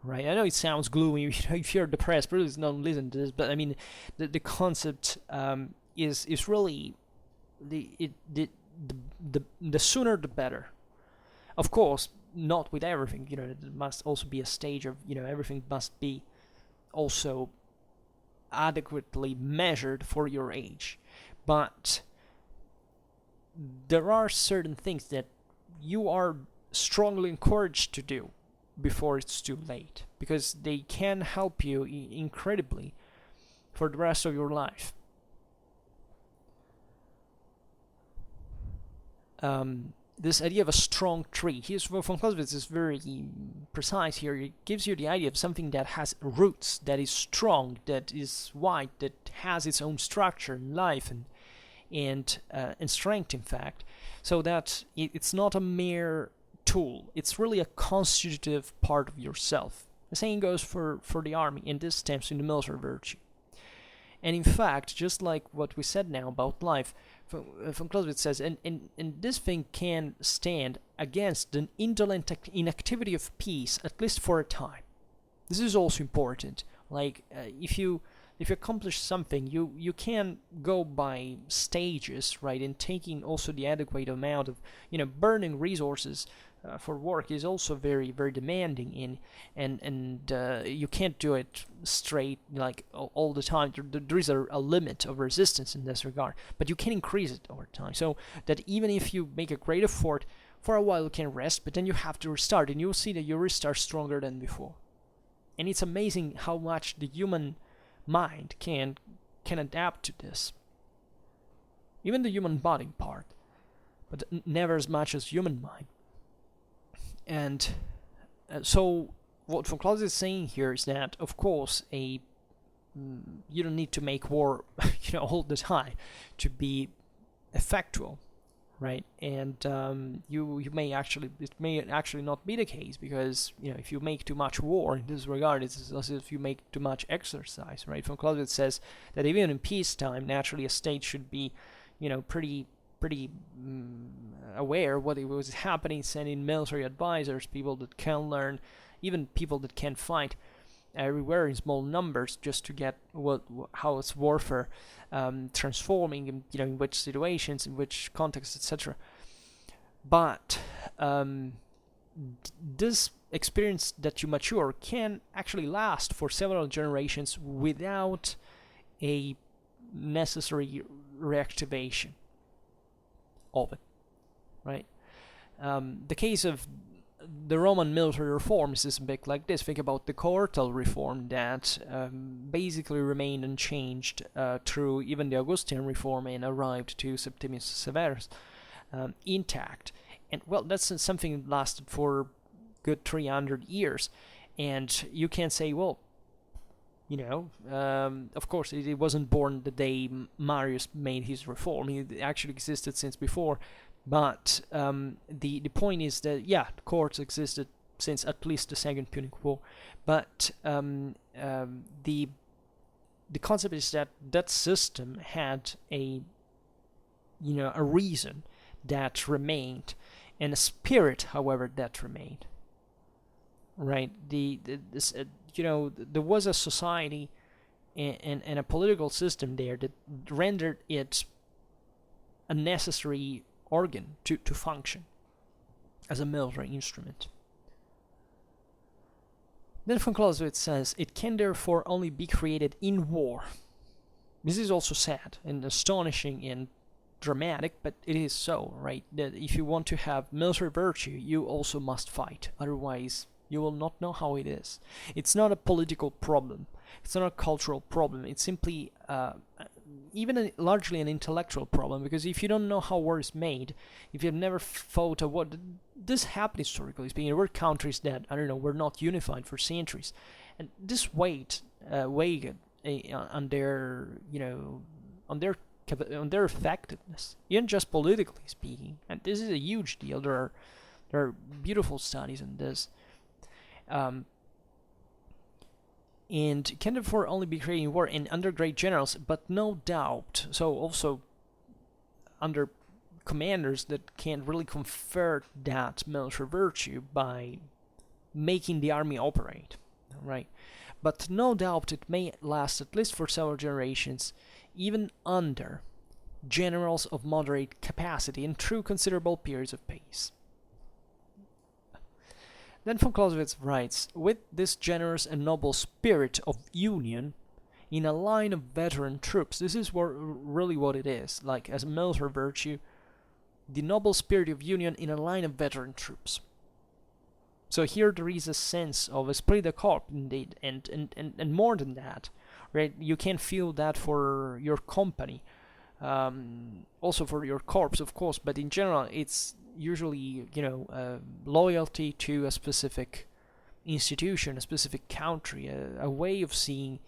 right? I know it sounds gloomy. If you're depressed, please don't listen to this. But I mean, the concept is really the sooner the better. Of course, not with everything. There must also be a stage of everything must be also adequately measured for your age. But there are certain things that you are strongly encouraged to do before it's too late, because they can help you incredibly for the rest of your life. This idea of a strong tree. Von Clausewitz is very precise here. It gives you the idea of something that has roots, that is strong, that is wide, that has its own structure and life and strength, in fact, so that it's not a mere tool. It's really a constitutive part of yourself. The same goes for the army, and this stems in the military virtue. And in fact, just like what we said now about life, Von Clausewitz says, and this thing can stand against the indolent inactivity of peace, at least for a time. This is also important. Like, if you accomplish something, you can go by stages, right? And taking also the adequate amount of, burning resources for work is also very, very demanding, and you can't do it straight, like, all the time. There is a limit of resistance in this regard, but you can increase it over time, so that even if you make a great effort, for a while you can rest, but then you have to restart, and you'll see that you restart stronger than before. And it's amazing how much the human mind can adapt to this. Even the human body part, but never as much as human mind. And so what von Clausewitz is saying here is that, of course, you don't need to make war, all the time to be effectual, right? And it may actually not be the case, because if you make too much war in this regard, it's as if you make too much exercise, right? Von Clausewitz says that even in peacetime, naturally a state should be, pretty aware what it was happening, sending military advisors, people that can learn, even people that can fight everywhere in small numbers, just to get how it's warfare transforming, in which situations, in which contexts, etc. But this experience that you mature can actually last for several generations without a necessary reactivation of it, right? The case of the Roman military reforms is a bit like this. Think about the cohortal reform that basically remained unchanged through even the Augustan reform and arrived to Septimius Severus intact. And well, that's something that lasted for good 300 years. And you can say, well, of course, it wasn't born the day Marius made his reform. It actually existed since before. But the point is that, the courts existed since at least the Second Punic War. But the concept is that system had a reason that remained, and a spirit, however, that remained. Right? There was a society and a political system there that rendered it a necessary organ to function as a military instrument. Then von Clausewitz says, it can therefore only be created in war. This is also sad and astonishing and dramatic, but it is so, right? That if you want to have military virtue, you also must fight. Otherwise, you will not know how it is. It's not a political problem. It's not a cultural problem. It's simply largely an intellectual problem, because if you don't know how war is made, if you've never fought a war, this happened historically speaking. There were countries that, were not unified for centuries. And this weighed on their, on their effectiveness, even just politically speaking. And this is a huge deal. There are beautiful studies on this. And can therefore only be created in war and under great generals, but no doubt, so also under commanders that can really confer that military virtue by making the army operate, right? But no doubt it may last at least for several generations, even under generals of moderate capacity and through considerable periods of peace. Then von Clausewitz writes, with this generous and noble spirit of union in a line of veteran troops, this is really what it is, like as a military virtue, the noble spirit of union in a line of veteran troops. So here there is a sense of esprit de corps indeed, and more than that, right? You can feel that for your company, also for your corps, of course, but in general, it's usually, loyalty to a specific institution, a specific country, a way of seeing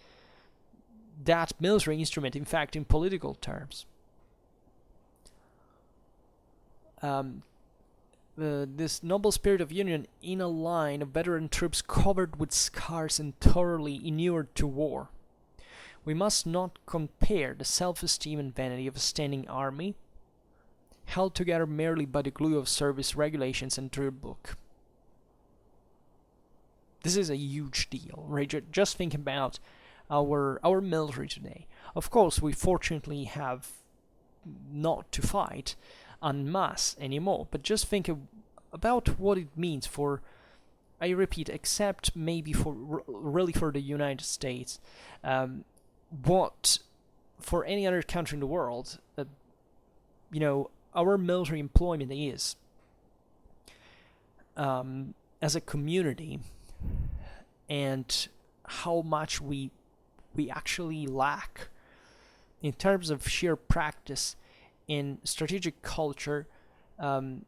that military instrument, in fact, in political terms. This noble spirit of union in a line of veteran troops covered with scars and thoroughly inured to war. We must not compare the self-esteem and vanity of a standing army, held together merely by the glue of service regulations and drill book. This is a huge deal, right? Just think about our military today. Of course, we fortunately have not to fight en masse anymore, but just think about what it means for, I repeat, except maybe really for the United States, what for any other country in the world, our military employment is, as a community, and how much we actually lack in terms of sheer practice in strategic culture, and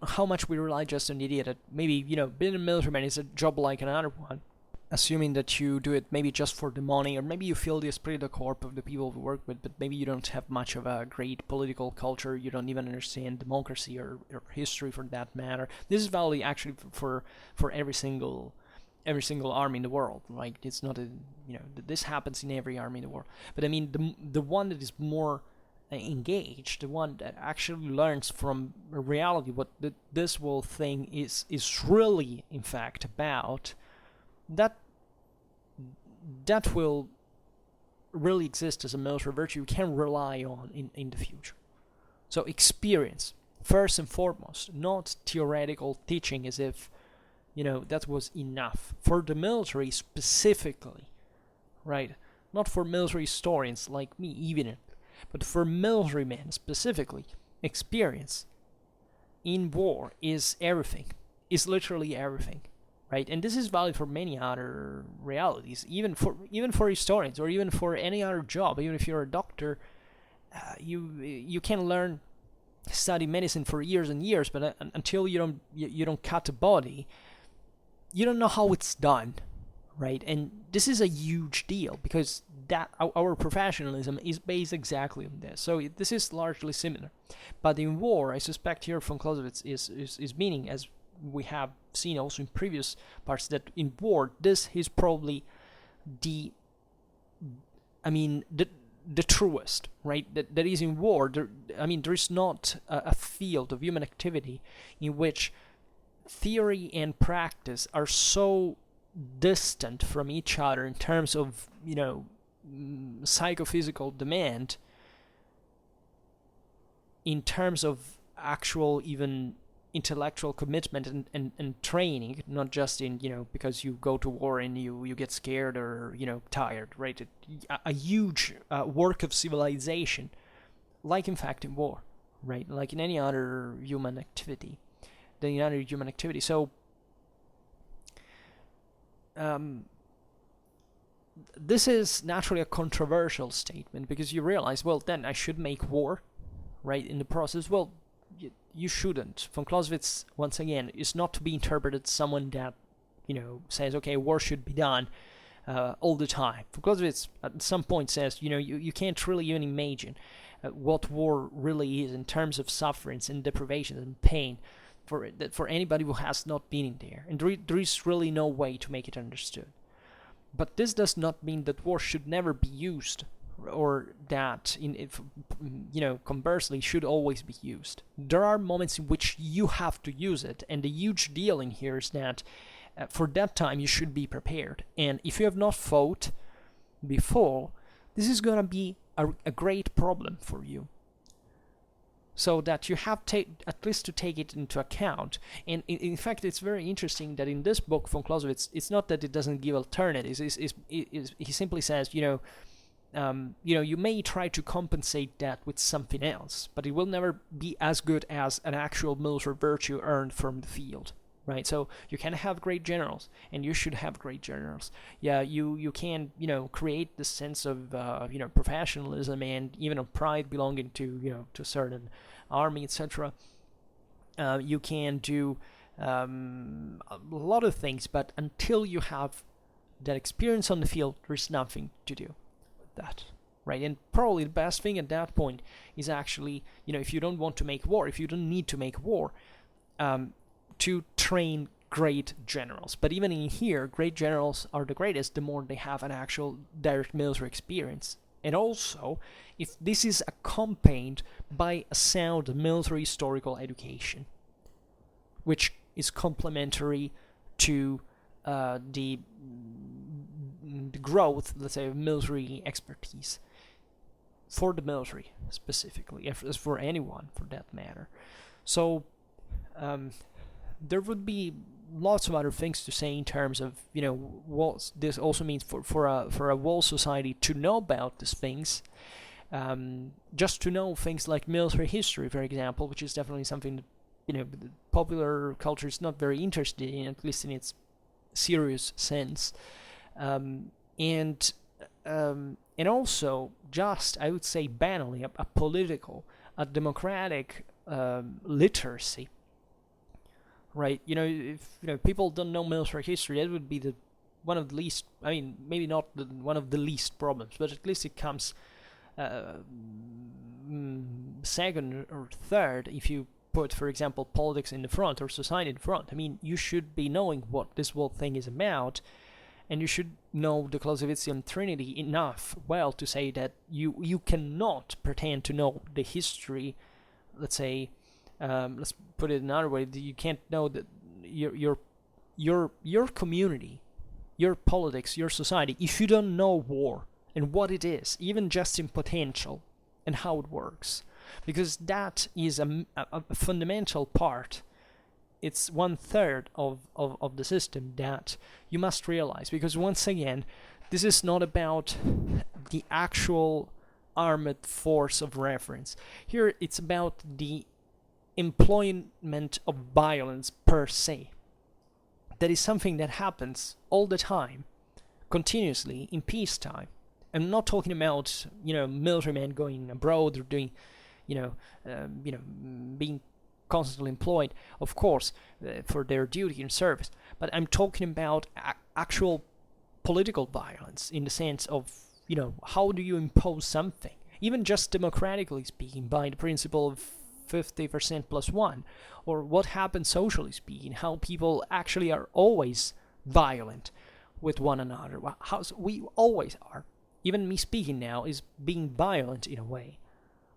how much we rely just on the idea that maybe, being a military man is a job like another one, assuming that you do it maybe just for the money, or maybe you feel the esprit de corps of the people you work with, but maybe you don't have much of a great political culture, you don't even understand democracy or history for that matter. This is valid actually for every single army in the world, right? It's not this happens in every army in the world, but I mean the one that is more engaged, the one that actually learns from reality what this whole thing is really in fact about, that will really exist as a military virtue you can rely on in the future. So experience, first and foremost, not theoretical teaching as if that was enough for the military specifically, right? Not for military historians like me even, but for military men specifically. Experience in war is everything, is literally everything, right? And this is valid for many other realities, even for historians, or even for any other job. Even if you're a doctor, you can study medicine for years and years, but until you don't cut a body, you don't know how it's done, right? And this is a huge deal, because that our professionalism is based exactly on this. So this is largely similar. But in war, I suspect here from Clausewitz is meaning, as we have seen also in previous parts, that in war, this is probably the truest, right? That is, in war, there is not a field of human activity in which theory and practice are so distant from each other in terms of, psychophysical demand, in terms of actual even intellectual commitment and training, not just in, because you go to war and you get scared or, tired, right? A huge work of civilization, like in fact in war, right? Like in any other human activity. So this is naturally a controversial statement, because you realize, well, then I should make war, right, in the process. Well, you shouldn't. Von Clausewitz, once again, is not to be interpreted as someone that, says, okay, war should be done all the time. Von Clausewitz at some point says, you can't really even imagine what war really is in terms of sufferance and deprivation and pain for anybody who has not been in there. And there is really no way to make it understood. But this does not mean that war should never be used, or that, conversely, should always be used. There are moments in which you have to use it, and the huge deal in here is that for that time you should be prepared. And if you have not fought before, this is going to be a great problem for you. So that you have at least to take it into account. And in fact, it's very interesting that in this book from Clausewitz, it's not that it doesn't give alternatives. He simply says, you may try to compensate that with something else, but it will never be as good as an actual military virtue earned from the field, right? So you can have great generals, and you should have great generals. Yeah, you can, create this sense of, professionalism and even a pride belonging to, to a certain army, etc. You can do a lot of things, but until you have that experience on the field, there's nothing to do with that, right? And probably the best thing at that point is actually, if you don't want to make war, if you don't need to make war, to train great generals. But even in here, great generals are the greatest the more they have an actual direct military experience. And also, if this is accompanied by a sound military historical education, which is complementary to the growth, let's say, of military expertise for the military specifically, as for anyone for that matter. So there would be lots of other things to say in terms of, what this also means for a whole society to know about these things. Just to know things like military history, for example, which is definitely something that, the popular culture is not very interested in, at least in its serious sense. And also, just, I would say, banally, a political, a democratic literacy, right? If people don't know military history, that would be one of the least, maybe not one of the least problems, but at least it comes second or third if you put, for example, politics in the front or society in front. You should be knowing what this whole thing is about, and you should know the Clausewitzian Trinity enough well to say that you cannot pretend to know the history. Let's say, let's put it another way: you can't know that your community, your politics, your society, if you don't know war and what it is, even just in potential, and how it works. Because that is a fundamental part. It's 1/3 of the system that you must realize. Because once again, this is not about the actual armed force of reference. Here it's about the employment of violence per se. That is something that happens all the time, continuously, in peacetime. I'm not talking about, military men going abroad or doing, being constantly employed, of course, for their duty and service. But I'm talking about actual political violence in the sense of, how do you impose something? Even just democratically speaking, by the principle of 50% plus one, or what happens socially speaking, how people actually are always violent with one another. We always are. Even me speaking now is being violent in a way.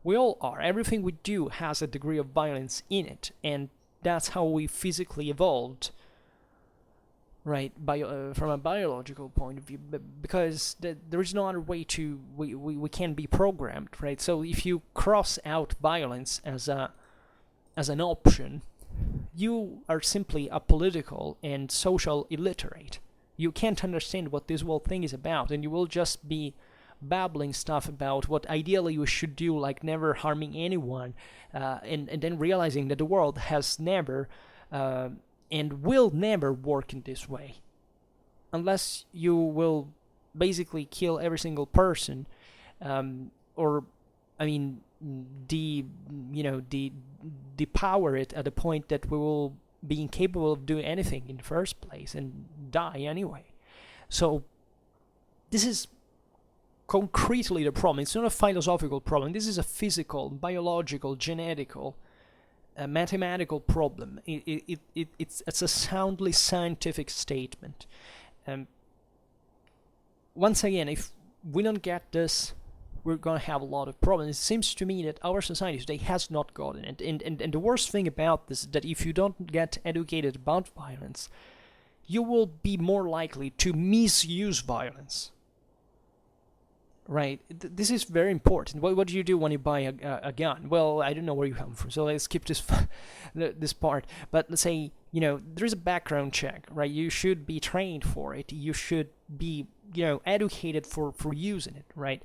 We all are. Everything we do has a degree of violence in it, and that's how we physically evolved, right? From a biological point of view, because there is no other way to. We can't be programmed, right? So if you cross out violence as an option, you are simply a political and social illiterate. You can't understand what this whole thing is about, and you will just be babbling stuff about what ideally you should do, like never harming anyone, and then realizing that the world has never and will never work in this way, unless you will basically kill every single person, or depower it at the point that we will be incapable of doing anything in the first place and die anyway. So this is concretely the problem. It's not a philosophical problem. This is a physical, biological, genetical, mathematical problem. It's a soundly scientific statement. Once again, if we don't get this, we're going to have a lot of problems. It seems to me that our society today has not gotten it. And the worst thing about this is that if you don't get educated about violence, you will be more likely to misuse violence. Right? This is very important. What do you do when you buy a gun? Well, I don't know where you come from, so let's skip this part. But let's say, there's a background check, right? You should be trained for it. You should be, educated for using it, right?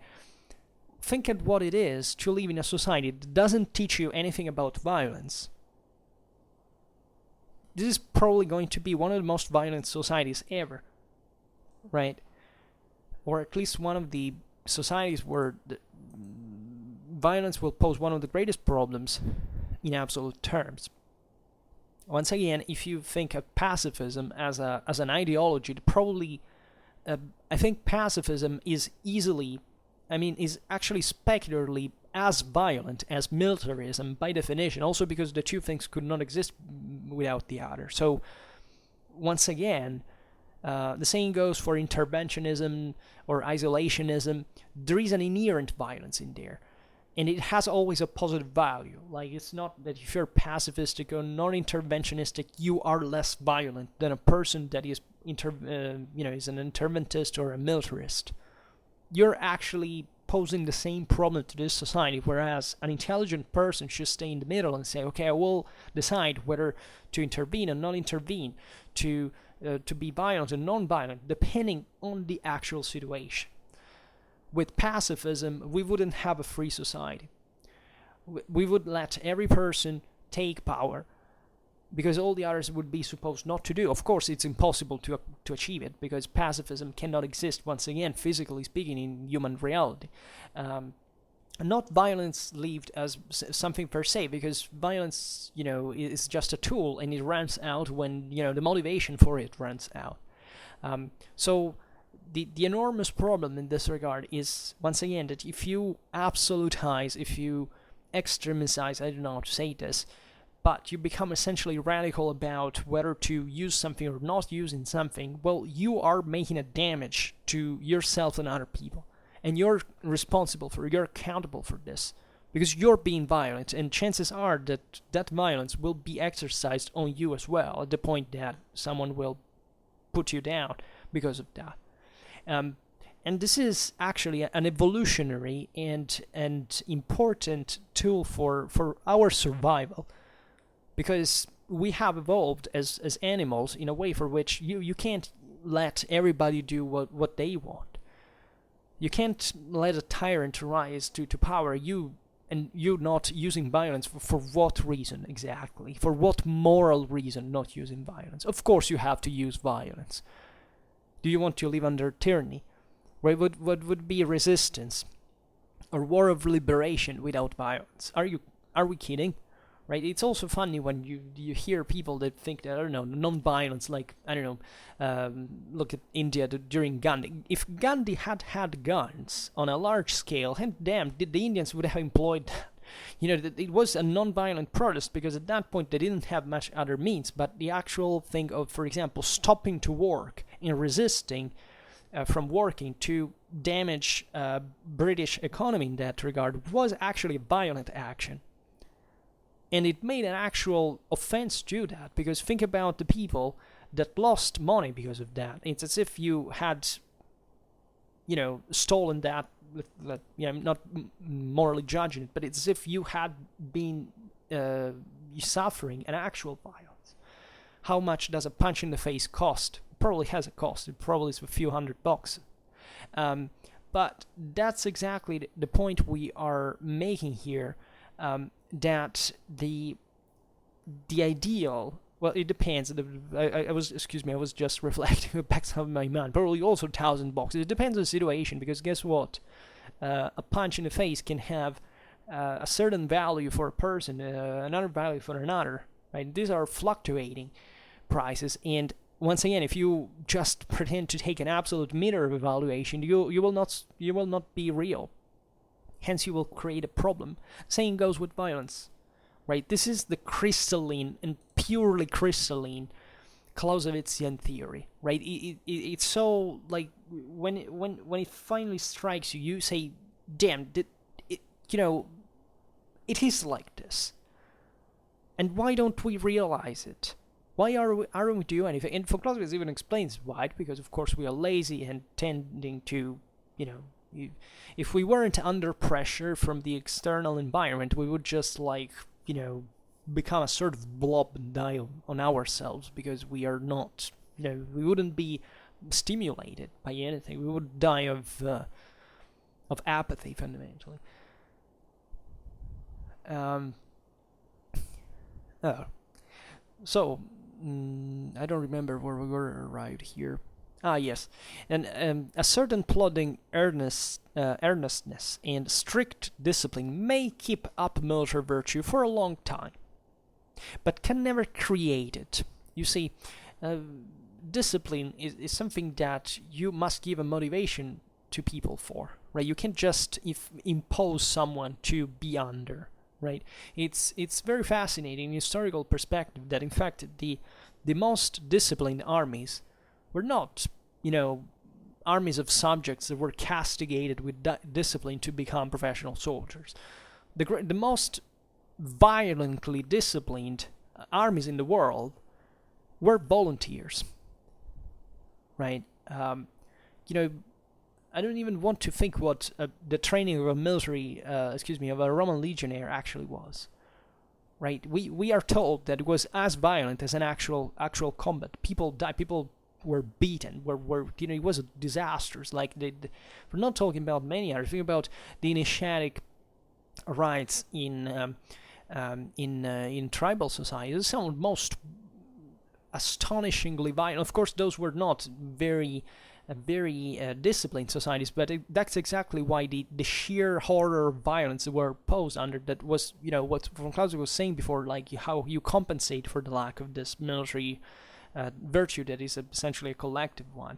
Think at what it is to live in a society that doesn't teach you anything about violence. this is probably going to be one of the most violent societies ever, right? Or at least one of the societies where the violence will pose one of the greatest problems in absolute terms. Once again, if you think of pacifism as an ideology, probably I think pacifism is actually spectacularly as violent as militarism by definition, also because the two things could not exist without the other. So, once again, the same goes for interventionism or isolationism. There is an inherent violence in there, and it has always a positive value. Like, it's not that if you're pacifistic or non-interventionistic, you are less violent than a person that is is an interventist or a militarist. You're actually posing the same problem to this society, whereas an intelligent person should stay in the middle and say, okay, I will decide whether to intervene or not intervene, to be violent or non-violent, depending on the actual situation. With pacifism, we wouldn't have a free society. We would let every person take power, because all the others would be supposed not to do. Of course, it's impossible to achieve it, because pacifism cannot exist, once again, physically speaking, in human reality. Not violence lived as something per se, because violence, is just a tool, and it runs out when, the motivation for it runs out. So the enormous problem in this regard is, once again, that if you absolutize, if you extremicize, I don't know how to say this, but you become essentially radical about whether to use something or not using something, well, you are making a damage to yourself and other people. And you're responsible for it, you're accountable for this, because you're being violent, and chances are that that violence will be exercised on you as well, at the point that someone will put you down because of that. And this is actually an evolutionary and important tool for our survival, because we have evolved as animals in a way for which you can't let everybody do what they want. You can't let a tyrant rise to power, you not using violence for what reason exactly? For what moral reason not using violence? Of course you have to use violence. Do you want to live under tyranny? What would be resistance or war of liberation without violence? Are we kidding? Right? It's also funny when you hear people that think that, I don't know, non-violence, like, I don't know, look at India during Gandhi. If Gandhi had guns on a large scale, and damn, the Indians would have employed that. It was a non-violent protest, because at that point they didn't have much other means, but the actual thing of, for example, stopping to work and resisting from working to damage British economy in that regard was actually a violent action. And it made an actual offense to that, because think about the people that lost money because of that. It's as if you had, stolen that, I'm not morally judging it, but it's as if you had been suffering an actual violence. How much does a punch in the face cost? It probably has a cost. It probably is a few $100. But that's exactly the point we are making here. That the ideal, well, it depends. I was just reflecting back of my mind. Probably also $1,000. It depends on the situation, because guess what? A punch in the face can have a certain value for a person, another value for another. Right? These are fluctuating prices, and once again, if you just pretend to take an absolute meter of evaluation, you will not be real. Hence, you will create a problem. Same goes with violence, right? This is the crystalline and purely crystalline Clausewitzian theory, right? It's so, like, when it finally strikes you, you say, "Damn, it is like this." And why don't we realize it? Why aren't we doing anything? And von Clausewitz even explains why, because of course we are lazy and tending to, if we weren't under pressure from the external environment, we would just become a sort of blob and die on ourselves, because we are not, we wouldn't be stimulated by anything. We would die of apathy fundamentally. So I don't remember where we were right here. Ah, yes, and a certain plodding earnestness and strict discipline may keep up military virtue for a long time, but can never create it. You see, discipline is something that you must give a motivation to people for, right? You can't just impose someone to be under, right? It's very fascinating historical perspective that in fact the most disciplined armies were not, armies of subjects that were castigated with discipline to become professional soldiers. The most violently disciplined armies in the world were volunteers, right? I don't even want to think what the training of a of a Roman legionnaire actually was, right? We are told that it was as violent as an actual combat. People died. People were beaten. It was disasters. Like we're not talking about many others. Think about the initiatic rites in tribal societies. Some of the most astonishingly violent. Of course, those were not very disciplined societies, but that's exactly why the sheer horror of violence that were posed under that was, what Von Clausewitz was saying before, like how you compensate for the lack of this military virtue that is essentially a collective one.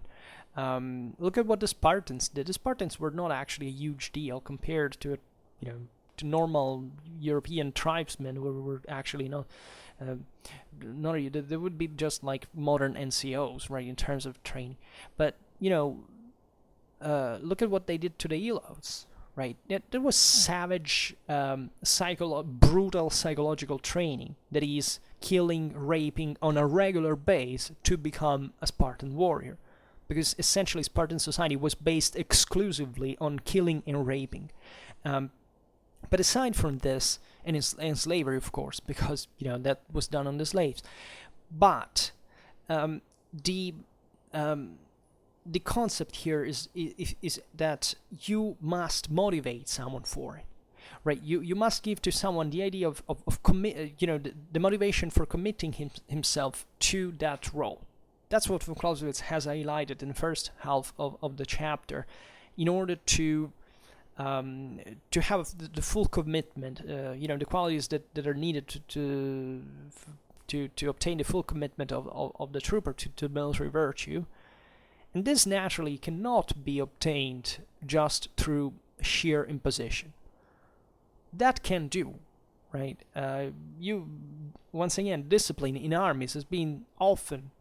Look at what the Spartans did. The Spartans were not actually a huge deal compared to, to normal European tribesmen who were actually not. They would be just like modern NCOs, right, in terms of training. But look at what they did to the Elos, right? There was savage, brutal psychological training, that is, killing, raping on a regular base to become a Spartan warrior, because essentially Spartan society was based exclusively on killing and raping. But aside from this, and slavery, of course, because that was done on the slaves. But the concept here is that you must motivate someone for it, right? You must give to someone the idea of the motivation for committing himself to that role. That's what Von Clausewitz has highlighted in the first half of the chapter, in order to have the full commitment, the qualities that are needed to obtain the full commitment of the trooper to military virtue. And this naturally cannot be obtained just through sheer imposition. That can do, right? Once again, discipline in armies has been often,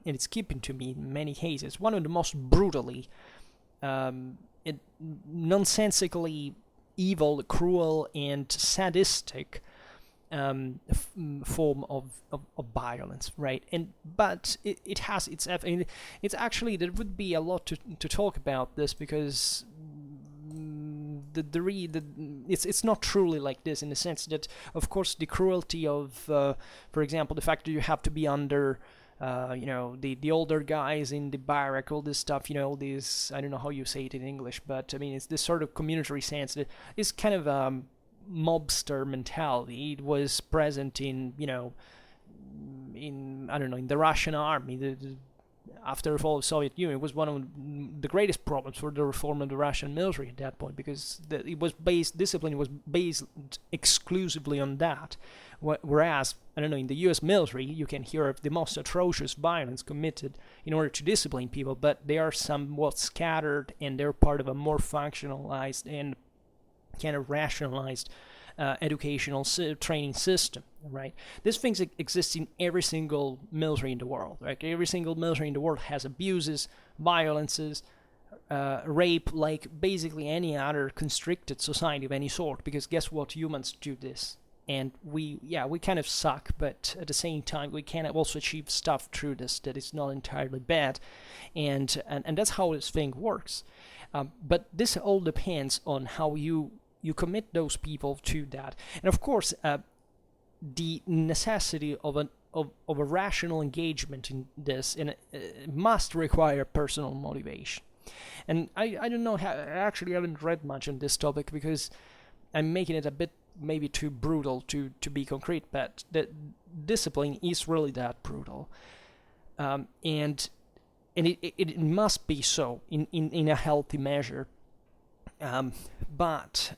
and it's keeping to me in many cases, one of the most brutally nonsensically evil, cruel, and sadistic form of violence, right? But it has its it's actually, there would be a lot to talk about this, because it's not truly like this, in the sense that, of course, the cruelty of, for example, the fact that you have to be under the older guys in the barrack, all this stuff, this, I don't know how you say it in English, but I mean, it's this sort of communitary sense that is kind of mobster mentality. It was present in the Russian army. After the fall of the Soviet Union, it was one of the greatest problems for the reform of the Russian military at that point, because discipline was based exclusively on that. Whereas, in the US military, you can hear of the most atrocious violence committed in order to discipline people, but they are somewhat scattered, and they're part of a more functionalized and kind of rationalized educational training system, right? These things exist in every single military in the world, right? Every single military in the world has abuses, violences, rape, like basically any other constricted society of any sort, because guess what? Humans do this. And we kind of suck, but at the same time, we can also achieve stuff through this that is not entirely bad. And that's how this thing works. But this all depends on how you commit those people to that. And of course, the necessity of a rational engagement in this must require personal motivation. And I don't know, I actually haven't read much on this topic, because I'm making it a bit maybe too brutal to be concrete, but the discipline is really that brutal, and it must be so in a healthy measure, but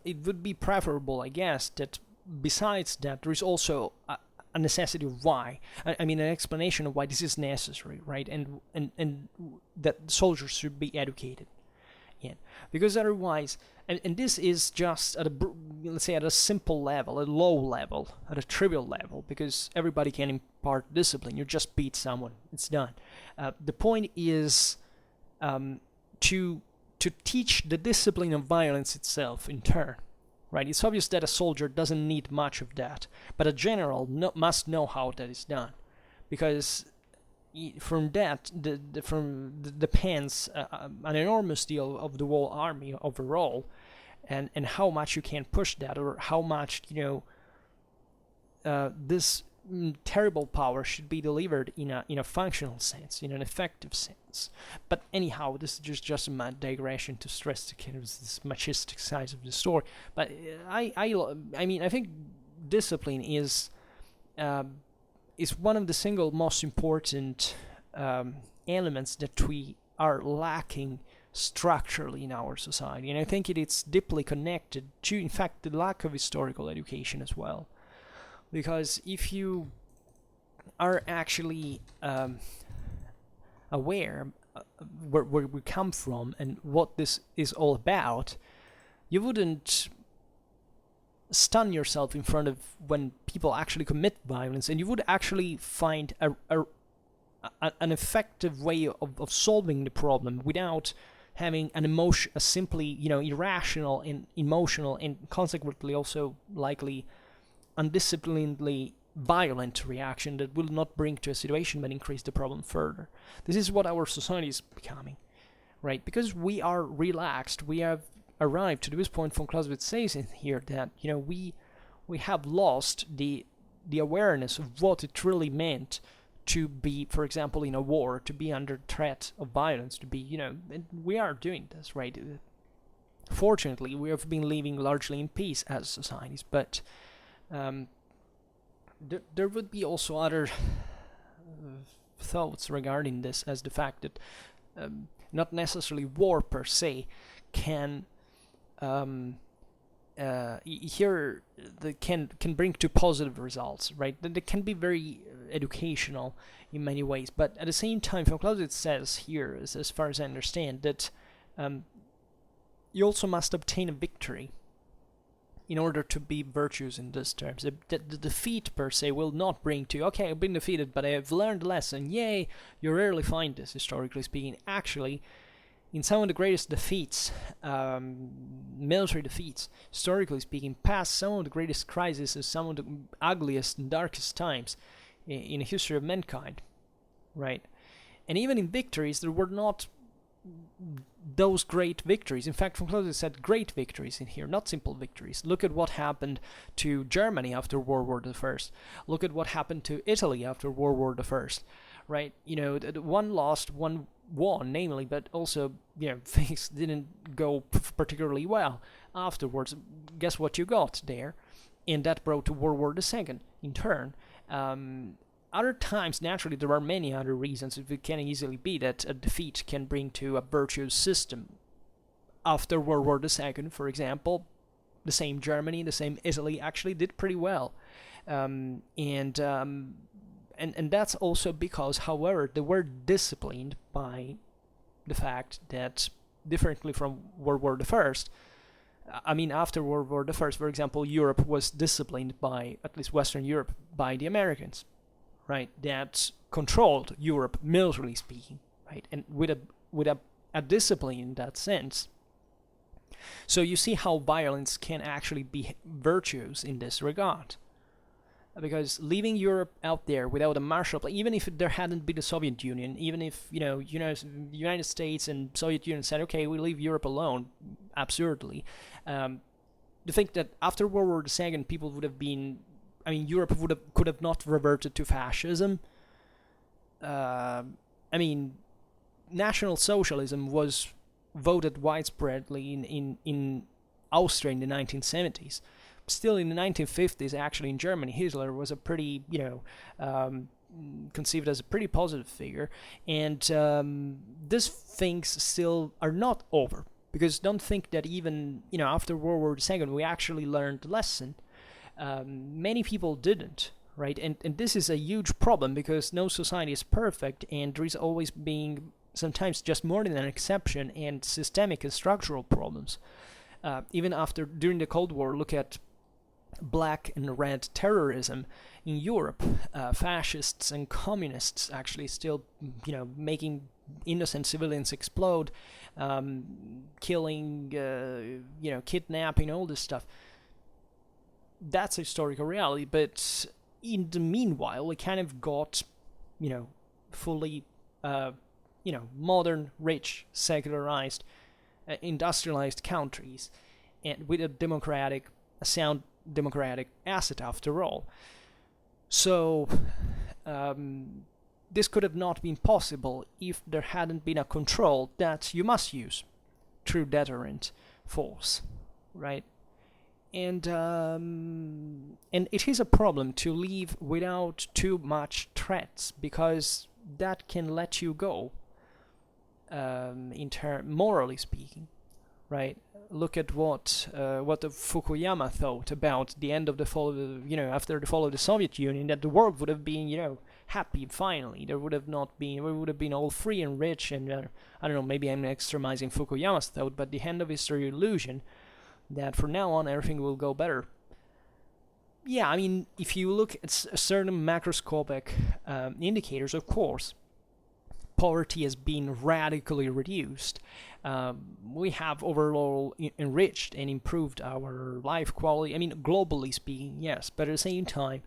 it would be preferable, I guess, that besides that there is also a necessity of why. I mean, an explanation of why this is necessary, right? And that soldiers should be educated. Yeah, because otherwise, and this is just at let's say at a simple level, a low level, at a trivial level, because everybody can impart discipline. You just beat someone, it's done. The point is to teach the discipline of violence itself in turn, right? It's obvious that a soldier doesn't need much of that, but a general must know how that is done, because from that depends an enormous deal of the whole army overall, and how much you can push that, or how much this terrible power should be delivered in a functional sense, in an effective sense. But anyhow, this is just a mad digression to stress the kind of this machistic side of the story. But I mean, I think discipline is one of the single most important elements that we are lacking structurally in our society, and I think it's deeply connected to, in fact, the lack of historical education as well. Because if you are actually aware where we come from and what this is all about, you wouldn't stun yourself in front of when people actually commit violence, and you would actually find an effective way of solving the problem without having a simply irrational and emotional, and consequently also likely undisciplinedly violent reaction that will not bring to a situation but increase the problem further. This is what our society is becoming, right? Because we are relaxed, we have arrived to this point. Von Clausewitz says in here that we have lost the awareness of what it really meant to be, for example, in a war, to be under threat of violence, to be, and we are doing this, right? Fortunately, we have been living largely in peace as societies, but there would be also other thoughts regarding this, as the fact that not necessarily war per se can can bring to positive results, right? That can be very educational in many ways, but at the same time, Von Clausewitz says here, as far as I understand, that you also must obtain a victory in order to be virtuous in these terms. The defeat per se will not bring to, okay, I've been defeated, but I have learned a lesson. Yay! You rarely find this, historically speaking. Actually, in some of the greatest defeats, military defeats, historically speaking, past some of the greatest crises, some of the ugliest and darkest times in the history of mankind, right? And even in victories, there were not those great victories. In fact, Von Clausewitz said great victories in here, not simple victories. Look at what happened to Germany after World War I. Look at what happened to Italy after World War I, right? One lost, one won, namely, but also, things didn't go particularly well afterwards. Guess what you got there? And that brought to World War II in turn. Other times, naturally, there are many other reasons. It can easily be that a defeat can bring to a virtuous system. After World War II, for example, the same Germany, the same Italy actually did pretty well. And that's also because, however, they were disciplined by the fact that, differently from World War I, after World War I, for example, Europe was disciplined by, at least Western Europe, by the Americans, right? That controlled Europe, militarily speaking, right? And with a discipline in that sense. So you see how violence can actually be virtuous in this regard. Because leaving Europe out there without a Marshall Plan, even if there hadn't been the Soviet Union, even if United States and Soviet Union said, okay, we leave Europe alone, absurdly, to think that after World War II, people would have been, Europe could have not reverted to fascism. National Socialism was voted widespreadly in Austria in the 1970s. Still in the 1950s, actually in Germany, Hitler was a pretty, conceived as a pretty positive figure, and these things still are not over, because don't think that even after World War II we actually learned the lesson. Many people didn't, right? And this is a huge problem, because no society is perfect, and there is always being sometimes just more than an exception and systemic and structural problems. Even during the Cold War, look at black and red terrorism in Europe. Fascists and communists actually still, making innocent civilians explode, killing, kidnapping, all this stuff. That's a historical reality, but in the meanwhile, we kind of got, fully, modern, rich, secularized, industrialized countries, and with a sound democratic asset after all. So this could have not been possible if there hadn't been a control that you must use through deterrent force, right? And it is a problem to leave without too much threats, because that can let you go, morally speaking, right? Look at what the Fukuyama thought about the end of the fall of after the fall of the Soviet Union, that the world would have been happy finally. We would have been all free and rich, and I don't know, maybe I'm extremizing Fukuyama's thought, but the end of history illusion that from now on everything will go better. Yeah, I mean, if you look at certain macroscopic indicators, of course, poverty has been radically reduced. We have overall enriched and improved our life quality. I mean, globally speaking, yes, but at the same time,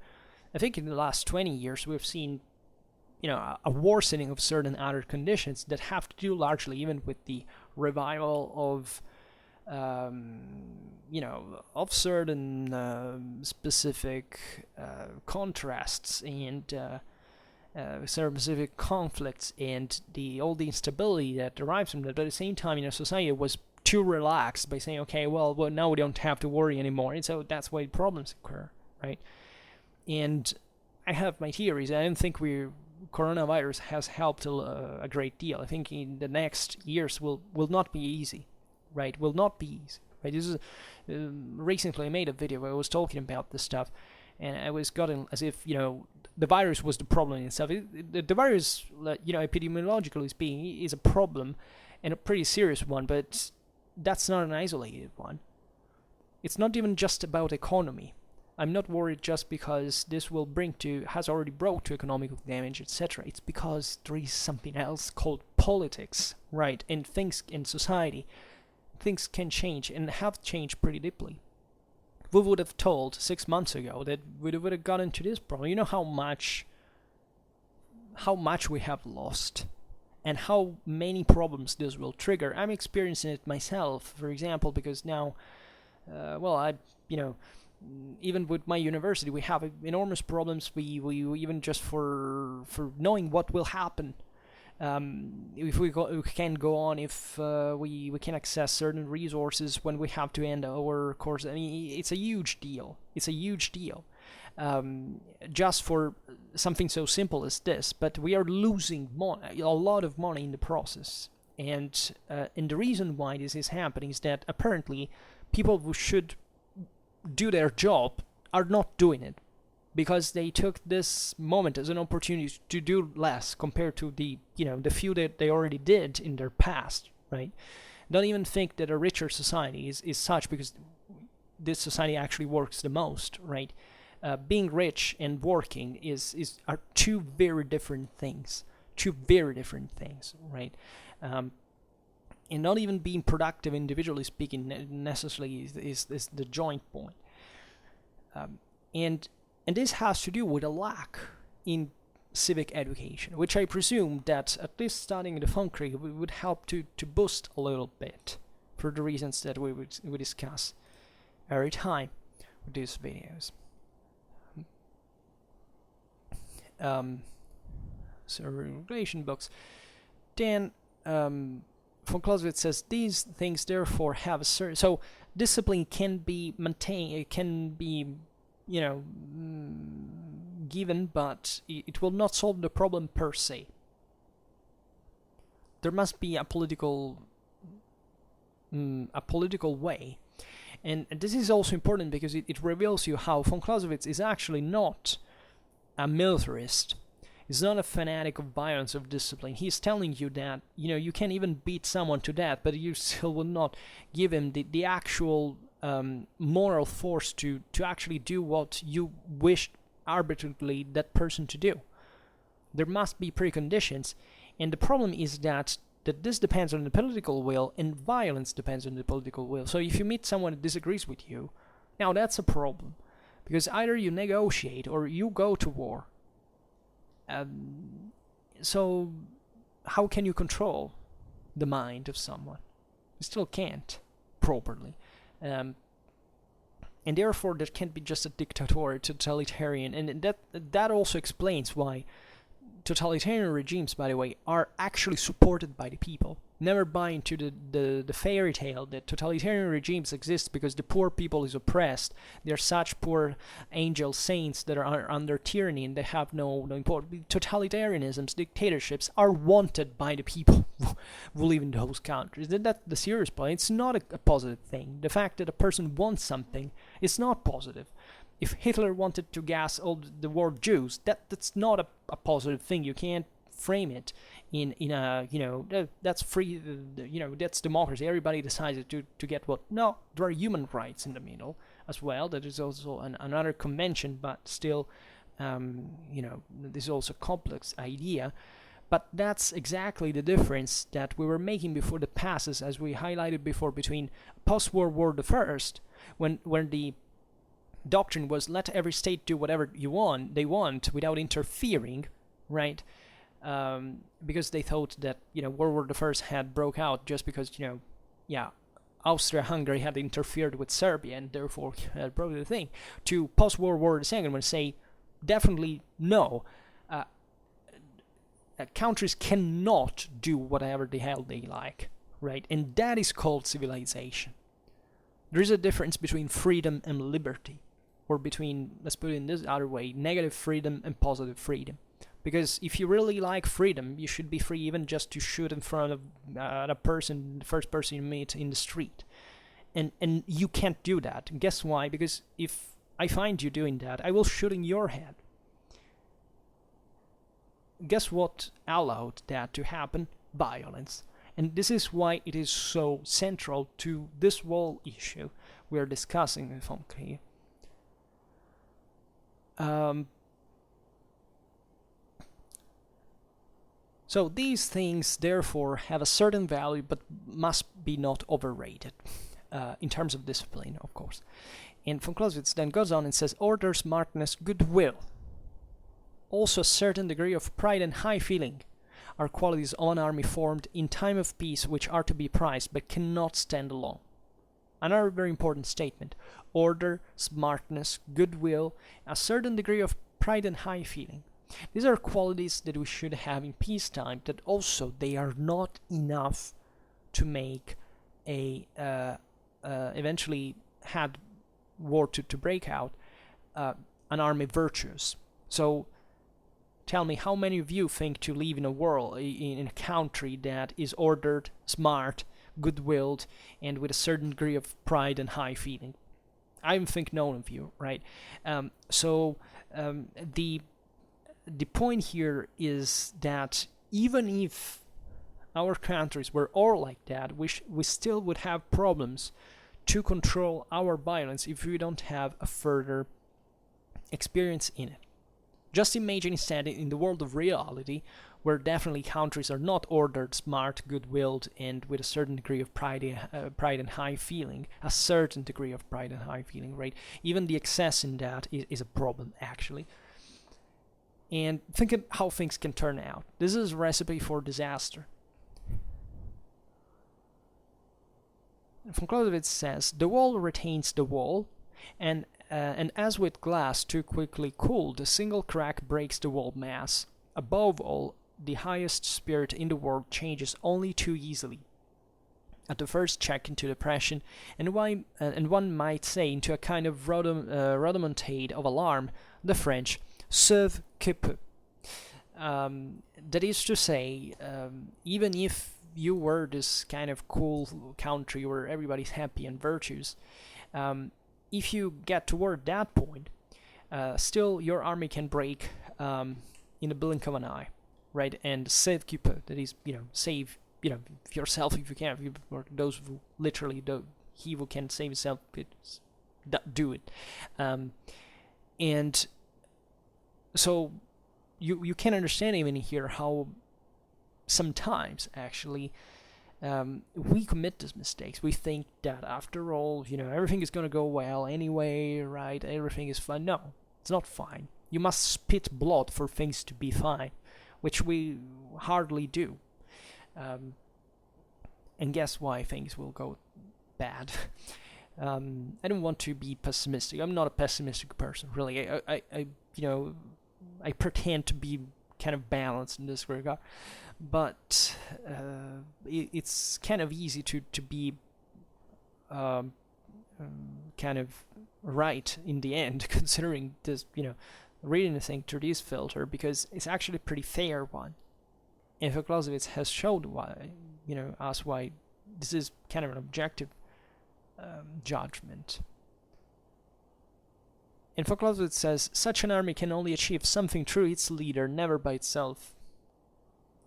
I think in the last 20 years we've seen, a worsening of certain other conditions that have to do largely even with the revival of of certain specific contrasts and certain specific conflicts, and all the instability that derives from that. But at the same time, society was too relaxed by saying, okay, well, now we don't have to worry anymore, and so that's why problems occur, right? And I have my theories. I don't think coronavirus has helped a great deal. I think in the next years will not be easy. Right, will not be easy. Right, this is recently I made a video where I was talking about this stuff, and I was gotten as if the virus was the problem in itself. The virus, epidemiologically speaking, is a problem, and a pretty serious one. But that's not an isolated one. It's not even just about economy. I'm not worried just because this has already brought to economic damage, etc. It's because there is something else called politics, right? And things in society. Things can change and have changed pretty deeply. We would have told 6 months ago that we would have gotten to this problem. You know how much we have lost, and how many problems this will trigger. I'm experiencing it myself, for example, because now, even with my university, we have enormous problems. We even just for knowing what will happen. If we can go on, if we can access certain resources when we have to end our course. I mean, it's a huge deal. Just for something so simple as this. But we are losing a lot of money in the process. And the reason why this is happening is that apparently people who should do their job are not doing it, because they took this moment as an opportunity to do less compared to the few that they already did in their past, right? Don't even think that a richer society is such, because this society actually works the most, right? Being rich and working are two very different things, right? And not even being productive individually speaking necessarily is the joint point. And this has to do with a lack in civic education, which I presume that at least studying the Vom Kriege would help to boost a little bit, for the reasons that we discuss every time with these videos. So regulation books. Then von Clausewitz says these things therefore have a certain... So discipline can be maintained, it can be, given, but it will not solve the problem per se. There must be a political way. And this is also important because it reveals you how von Clausewitz is actually not a militarist. He's not a fanatic of violence, of discipline. He's telling you that, you can even beat someone to death, but you still will not give him the actual moral force to actually do what you wish arbitrarily that person to do. There must be preconditions, and the problem is that this depends on the political will, and violence depends on the political will. So if you meet someone that disagrees with you, now that's a problem, because either you negotiate or you go to war. So how can you control the mind of someone? You still can't properly. And therefore there can't be just a dictatorial, totalitarian, and that also explains why totalitarian regimes, by the way, are actually supported by the people. Never buy into the fairy tale that totalitarian regimes exist because the poor people is oppressed. They're such poor angel saints that are under tyranny and they have no importance. Totalitarianisms, dictatorships are wanted by the people who live in those countries. That's the serious point. It's not a positive thing. The fact that a person wants something is not positive. If Hitler wanted to gas all the world Jews, that's not a positive thing. You can't frame it in a that's free, that's democracy. Everybody decides to get what. No, there are human rights in the middle as well. That is also another convention, but still, this is also a complex idea. But that's exactly the difference that we were making before the passes, as we highlighted before, between post-World War I, when the doctrine was let every state do whatever they want without interfering, right? Because they thought that World War I had broke out just because Austria-Hungary had interfered with Serbia and therefore broke the thing. To post-World War II, when say definitely no, countries cannot do whatever the hell they like, right? And that is called civilization. There is a difference between freedom and liberty, or between, let's put it in this other way, negative freedom and positive freedom. Because if you really like freedom, you should be free even just to shoot in front of the first person you meet in the street. And you can't do that. And guess why? Because if I find you doing that, I will shoot in your head. Guess what allowed that to happen? Violence. And this is why it is so central to this whole issue we are discussing in Vom Kriege. So these things therefore have a certain value, but must be not overrated in terms of discipline, of course. And von Clausewitz then goes on and says, order, smartness, goodwill, also a certain degree of pride and high feeling are qualities of an army formed in time of peace which are to be prized but cannot stand alone. Another very important statement: order, smartness, goodwill, a certain degree of pride and high feeling. These are qualities that we should have in peacetime, that also they are not enough to make a eventually had war to break out an army virtuous. So tell me, how many of you think to live in a world, in a country that is ordered, smart, good-willed, and with a certain degree of pride and high feeling? I think none of you, right? The point here is that even if our countries were all like that, we still would have problems to control our violence if we don't have a further experience in it. Just imagine instead in the world of reality, where definitely countries are not ordered, smart, good-willed, and with a certain degree of pride and high feeling, a certain degree of pride and high feeling, right? Even the excess in that is a problem, actually. And think of how things can turn out. This is a recipe for disaster. Von Clausewitz says, the wall retains the wall, and as with glass too quickly cooled, a single crack breaks the wall mass. Above all, the highest spirit in the world changes only too easily. at the first check into depression, and one might say into a kind of rhodomontade of alarm, the French sauve qui peut. That is to say, even if you were this kind of cool country where everybody's happy and virtuous, if you get toward that point, still your army can break in the blink of an eye, right? And sauve qui peut, that is, save, yourself if you can, or those who literally do, he who can save himself, do it. And so you can understand even here how sometimes actually we commit these mistakes. We think that after all, everything is going to go well anyway, right? Everything is fine. No, it's not fine. You must spit blood for things to be fine, which we hardly do. And guess why things will go bad? I don't want to be pessimistic. I'm not a pessimistic person, really. I pretend to be kind of balanced in this regard, but it's kind of easy to be kind of right in the end, considering this, reading the thing through this filter, because it's actually a pretty fair one. And Clausewitz has showed why, us why this is kind of an objective judgment. And Clausewitz says, such an army can only achieve something through its leader, never by itself.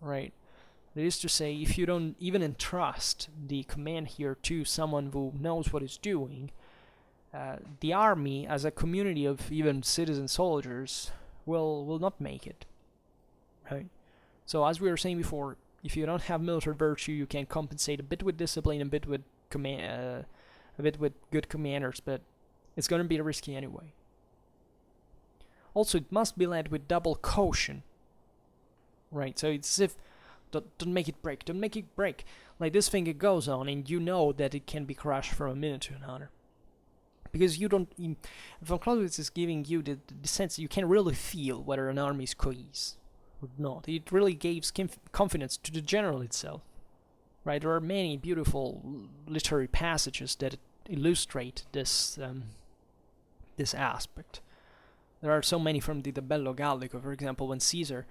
Right? That is to say, if you don't even entrust the command here to someone who knows what he's doing, the army, as a community of even citizen soldiers, will not make it. Right? So, as we were saying before, if you don't have military virtue, you can compensate a bit with discipline, a bit with good commanders, but it's going to be risky anyway. Also, it must be led with double caution. Right? So it's as if don't make it break. Don't make it break. Like this thing, it goes on, and you know that it can be crushed from a minute to another. Because you don't... Von Clausewitz is giving you the sense that you can really feel whether an army is cohesive or not. It really gives confidence to the general itself. Right? There are many beautiful literary passages that illustrate this this aspect. There are so many from the Bello Gallico, for example, when Caesar,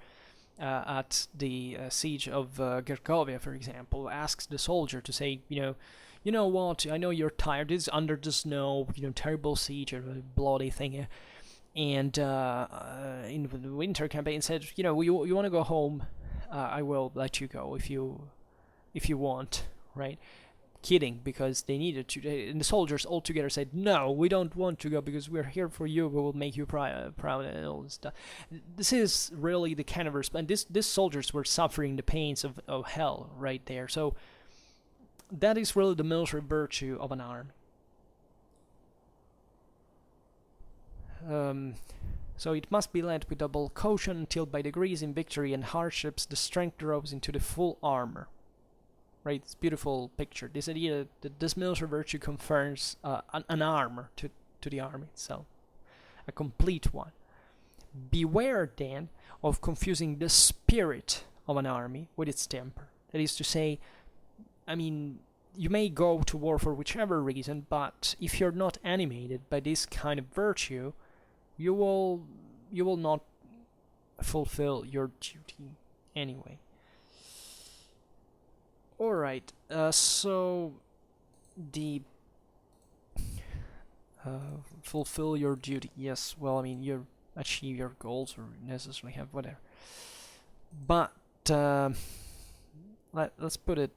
at the siege of Gergovia, for example, asks the soldier to say, you know what, I know you're tired, it's under the snow, terrible siege, or a bloody thing, and in the winter campaign said, you want to go home, I will let you go if you want, right? Kidding, because they needed to, and the soldiers all together said, no, we don't want to go because we're here for you, we will make you proud and all this stuff. This is really the kind of response. These soldiers were suffering the pains of hell right there. So that is really the military virtue of an army. So it must be led with double caution until by degrees in victory and hardships the strength grows into the full armor. Right, it's a beautiful picture. This idea that this military virtue confers an armor to the army itself, a complete one. Beware then of confusing the spirit of an army with its temper. That is to say, you may go to war for whichever reason, but if you're not animated by this kind of virtue, you will not fulfill your duty anyway. Alright, so the fulfill your duty. Yes, well, you achieve your goals or necessarily have whatever. But let's put it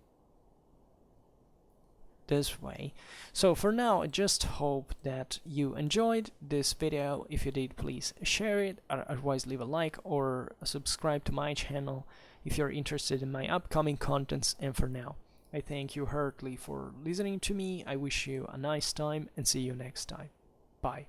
this way. So for now, I just hope that you enjoyed this video. If you did, please share it, otherwise leave a like or subscribe to my channel if you're interested in my upcoming contents. And for now, I thank you heartily for listening to me. I wish you a nice time and see you next time. Bye.